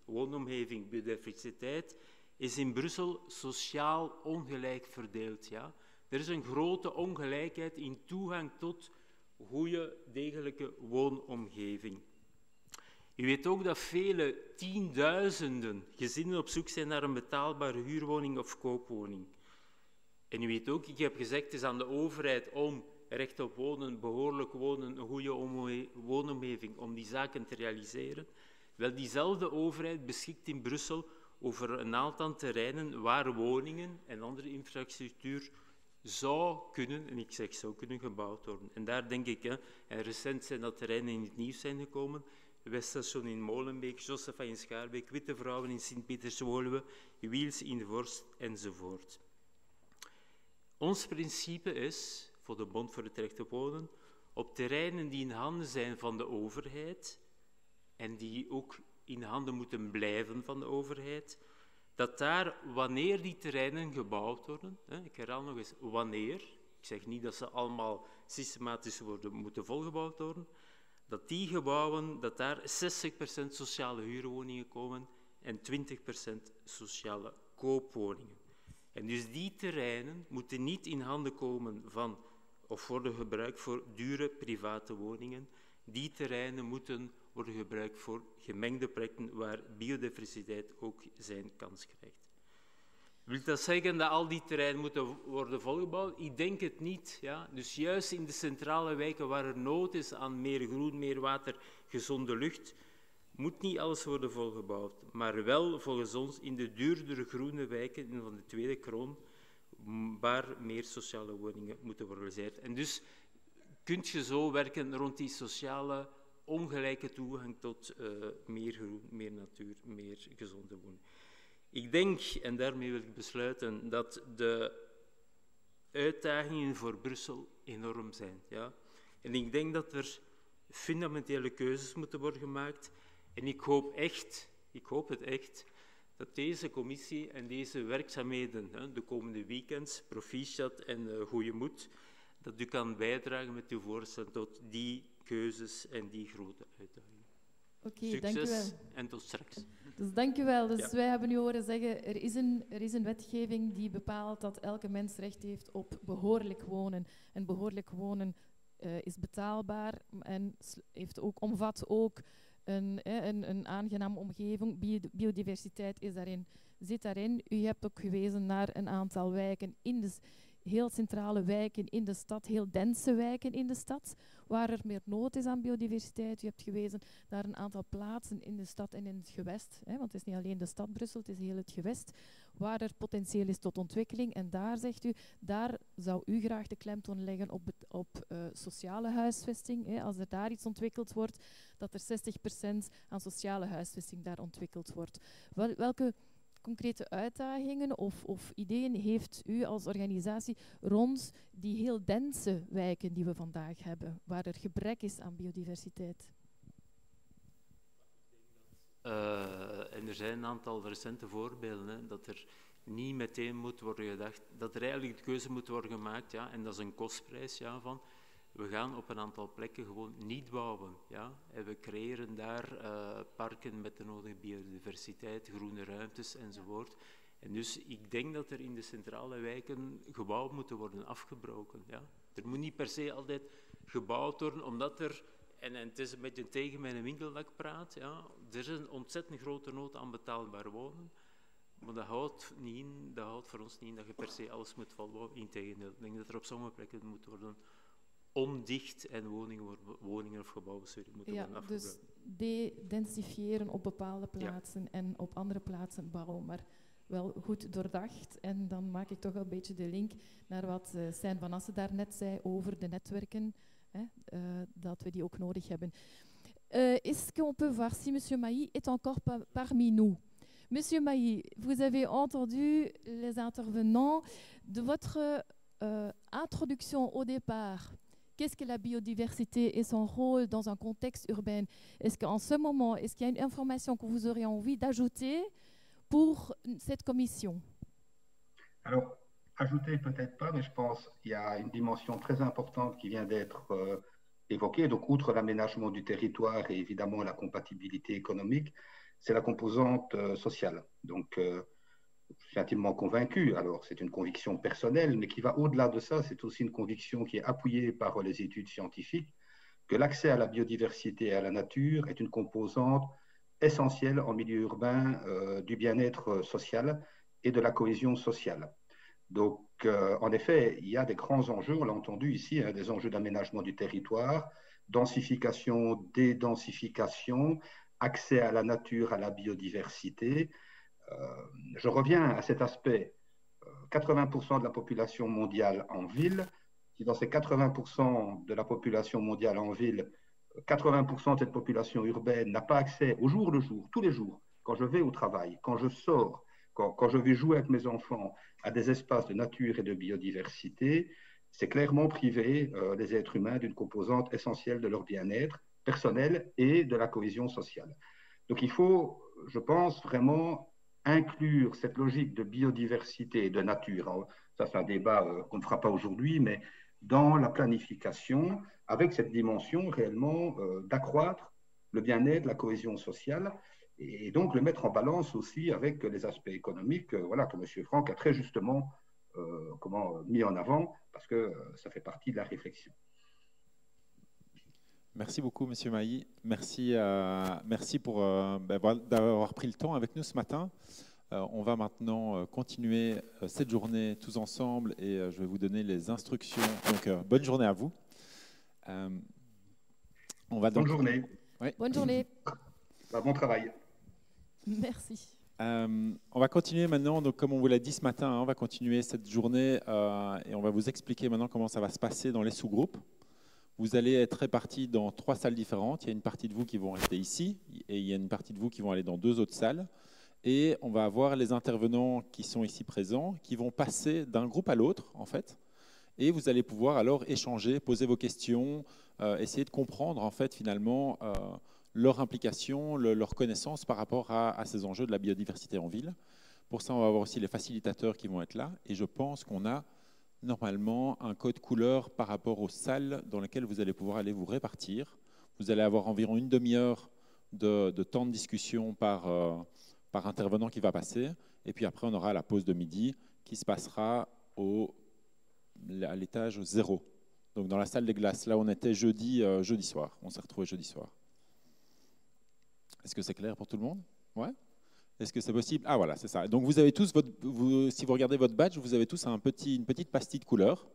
woonomgeving, biodiversiteit, is in Brussel sociaal ongelijk verdeeld. Ja? Er is een grote ongelijkheid in toegang tot goede, degelijke woonomgeving. U weet ook dat vele tienduizenden gezinnen op zoek zijn naar een betaalbare huurwoning of koopwoning. En u weet ook, ik heb gezegd, het is aan de overheid om recht op wonen, behoorlijk wonen, een goede woonomgeving, om die zaken te realiseren. Wel, diezelfde overheid beschikt in Brussel over een aantal terreinen waar woningen en andere infrastructuur zou kunnen, en ik zeg zou kunnen, gebouwd worden. En daar denk ik, en recent zijn dat terreinen in het nieuws zijn gekomen, Weststation in Molenbeek, Josepha in Schaarbeek, Witte Vrouwen in Sint-Pieters-Woluwe, Wiels in Vorst enzovoort. Ons principe is, voor de Bond voor het Recht op Wonen, op terreinen die in handen zijn van de overheid en die ook in handen moeten blijven van de overheid, dat daar, wanneer die terreinen gebouwd worden, ik herhaal nog eens, wanneer, ik zeg niet dat ze allemaal systematisch moeten volgebouwd worden, dat die gebouwen, dat daar 60% sociale huurwoningen komen en 20% sociale koopwoningen. En dus die terreinen moeten niet in handen komen van of worden gebruikt voor dure private woningen. Die terreinen moeten worden gebruikt voor gemengde projecten waar biodiversiteit ook zijn kans krijgt. Wil dat zeggen dat al die terreinen moeten worden volgebouwd? Ik denk het niet. Ja? Dus juist in de centrale wijken waar er nood is aan meer groen, meer water, gezonde lucht, moet niet alles worden volgebouwd. Maar wel volgens ons in de duurdere groene wijken van de tweede kroon, waar meer sociale woningen moeten worden realiseerd. En dus kun je zo werken rond die sociale ongelijke toegang tot meer groen, meer natuur, meer gezonde woningen. Ik denk, en daarmee wil ik besluiten, dat de uitdagingen voor Brussel enorm zijn. Ja? En ik denk dat er fundamentele keuzes moeten worden gemaakt. En ik hoop het echt, dat deze commissie en deze werkzaamheden, de komende weekends, proficiat en goede moed, dat u kan bijdragen met uw voorstel tot die keuzes en die grote uitdagingen. Oké, dank u wel. Succes en tot straks. Dus dank u wel. Dus Ja. wij hebben u horen zeggen, er is een wetgeving die bepaalt dat elke mens recht heeft op behoorlijk wonen. En behoorlijk wonen is betaalbaar en omvat ook een aangename omgeving. Biodiversiteit zit daarin. U hebt ook gewezen naar een aantal wijken heel centrale wijken in de stad, heel dense wijken in de stad, waar er meer nood is aan biodiversiteit. U hebt gewezen naar een aantal plaatsen in de stad en in het gewest, want het is niet alleen de stad Brussel, het is heel het gewest, waar er potentieel is tot ontwikkeling. En daar, zegt u, daar zou u graag de klemtoon leggen op sociale huisvesting. Als er daar iets ontwikkeld wordt, dat er 60% aan sociale huisvesting daar ontwikkeld wordt. Welke concrete uitdagingen of ideeën heeft u als organisatie rond die heel dense wijken die we vandaag hebben, waar er gebrek is aan biodiversiteit? En er zijn een aantal recente voorbeelden, dat er niet meteen moet worden gedacht, dat er eigenlijk de keuze moet worden gemaakt, ja, en dat is een kostprijs, ja, van we gaan op een aantal plekken gewoon niet bouwen. Ja, en we creëren daar parken met de nodige biodiversiteit, groene ruimtes enzovoort. En dus ik denk dat er in de centrale wijken gebouwen moeten worden afgebroken. Ja. Er moet niet per se altijd gebouwd worden, omdat er, en het is een beetje tegen mijn winkel dat ik praat, ja, er is een ontzettend grote nood aan betaalbaar wonen. Maar dat houdt voor ons niet in dat je per se alles moet volbouwen. Integendeel, ik denk dat er op sommige plekken moet worden ondicht en woningen of gebouwen moeten worden afgebouwd. Dus de-densifiëren op bepaalde plaatsen en op andere plaatsen bouwen, maar wel goed doordacht. En dan maak ik toch wel een beetje de link naar wat Stijn van Assen daarnet zei over de netwerken, dat we die ook nodig hebben. Est-ce qu'on peut voir si M. Mailly est encore parmi nous? Monsieur Mailly, vous avez entendu les intervenants de votre introduction au départ. Qu'est-ce que la biodiversité et son rôle dans un contexte urbain? Est-ce qu'en ce moment, est-ce qu'il y a une information que vous auriez envie d'ajouter pour cette commission? Alors, ajouter peut-être pas, mais je pense qu'il y a une dimension très importante qui vient d'être évoquée. Donc, outre l'aménagement du territoire et évidemment la compatibilité économique, c'est la composante sociale. Donc, je suis intimement convaincu, alors c'est une conviction personnelle, mais qui va au-delà de ça, c'est aussi une conviction qui est appuyée par les études scientifiques, que l'accès à la biodiversité et à la nature est une composante essentielle en milieu urbain du bien-être social et de la cohésion sociale. Donc, en effet, il y a des grands enjeux, on l'a entendu ici, des enjeux d'aménagement du territoire, densification, dédensification, accès à la nature, à la biodiversité. Je reviens à cet aspect, 80% de la population mondiale en ville. Si dans ces 80% de la population mondiale en ville, 80% de cette population urbaine n'a pas accès au jour le jour, tous les jours, quand je vais au travail, quand je sors, quand je vais jouer avec mes enfants à des espaces de nature et de biodiversité, c'est clairement priver les êtres humains d'une composante essentielle de leur bien-être personnel et de la cohésion sociale. Donc il faut, je pense, vraiment inclure cette logique de biodiversité et de nature, ça c'est un débat qu'on ne fera pas aujourd'hui, mais dans la planification, avec cette dimension réellement d'accroître le bien-être, la cohésion sociale, et donc le mettre en balance aussi avec les aspects économiques, voilà, que M. Franck a très justement mis en avant, parce que ça fait partie de la réflexion. Merci beaucoup, Monsieur Mailly. Merci pour d'avoir pris le temps avec nous ce matin. On va maintenant continuer cette journée tous ensemble et je vais vous donner les instructions. Donc, bonne journée à vous. Bonne journée. Ouais. Bonne journée. Bon travail. Merci. On va continuer maintenant, donc comme on vous l'a dit ce matin, on va continuer cette journée et on va vous expliquer maintenant comment ça va se passer dans les sous-groupes. Vous allez être répartis dans 3 salles différentes. Il y a une partie de vous qui vont rester ici et il y a une partie de vous qui vont aller dans 2 autres salles. Et on va avoir les intervenants qui sont ici présents, qui vont passer d'un groupe à l'autre, en fait. Et vous allez pouvoir alors échanger, poser vos questions, essayer de comprendre, en fait, finalement, leur implication, leur connaissance par rapport à ces enjeux de la biodiversité en ville. Pour ça, on va avoir aussi les facilitateurs qui vont être là. Et je pense qu'on a normalement un code couleur par rapport aux salles dans lesquelles vous allez pouvoir aller vous répartir. Vous allez avoir environ une demi-heure de temps de discussion par intervenant qui va passer. Et puis après, on aura la pause de midi qui se passera à l'étage 0. Donc dans la salle des glaces, là où on était jeudi soir. On s'est retrouvés jeudi soir. Est-ce que c'est clair pour tout le monde? Ouais. Est-ce que c'est possible? Ah voilà, c'est ça. Donc vous avez tous, si vous regardez votre badge, vous avez tous une petite pastille de couleur.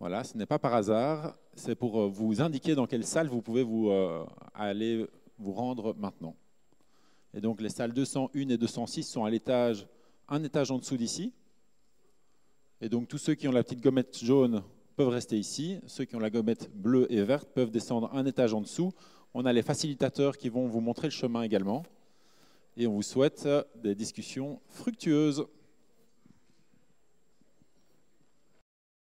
Voilà, ce n'est pas par hasard, c'est pour vous indiquer dans quelle salle vous pouvez aller vous rendre maintenant. Et donc les salles 201 et 206 sont à l'étage, un étage en dessous d'ici. Et donc tous ceux qui ont la petite gommette jaune peuvent rester ici. Ceux qui ont la gommette bleue et verte peuvent descendre un étage en dessous. On a les facilitateurs qui vont vous montrer le chemin également. Et on vous souhaite des discussions fructueuses.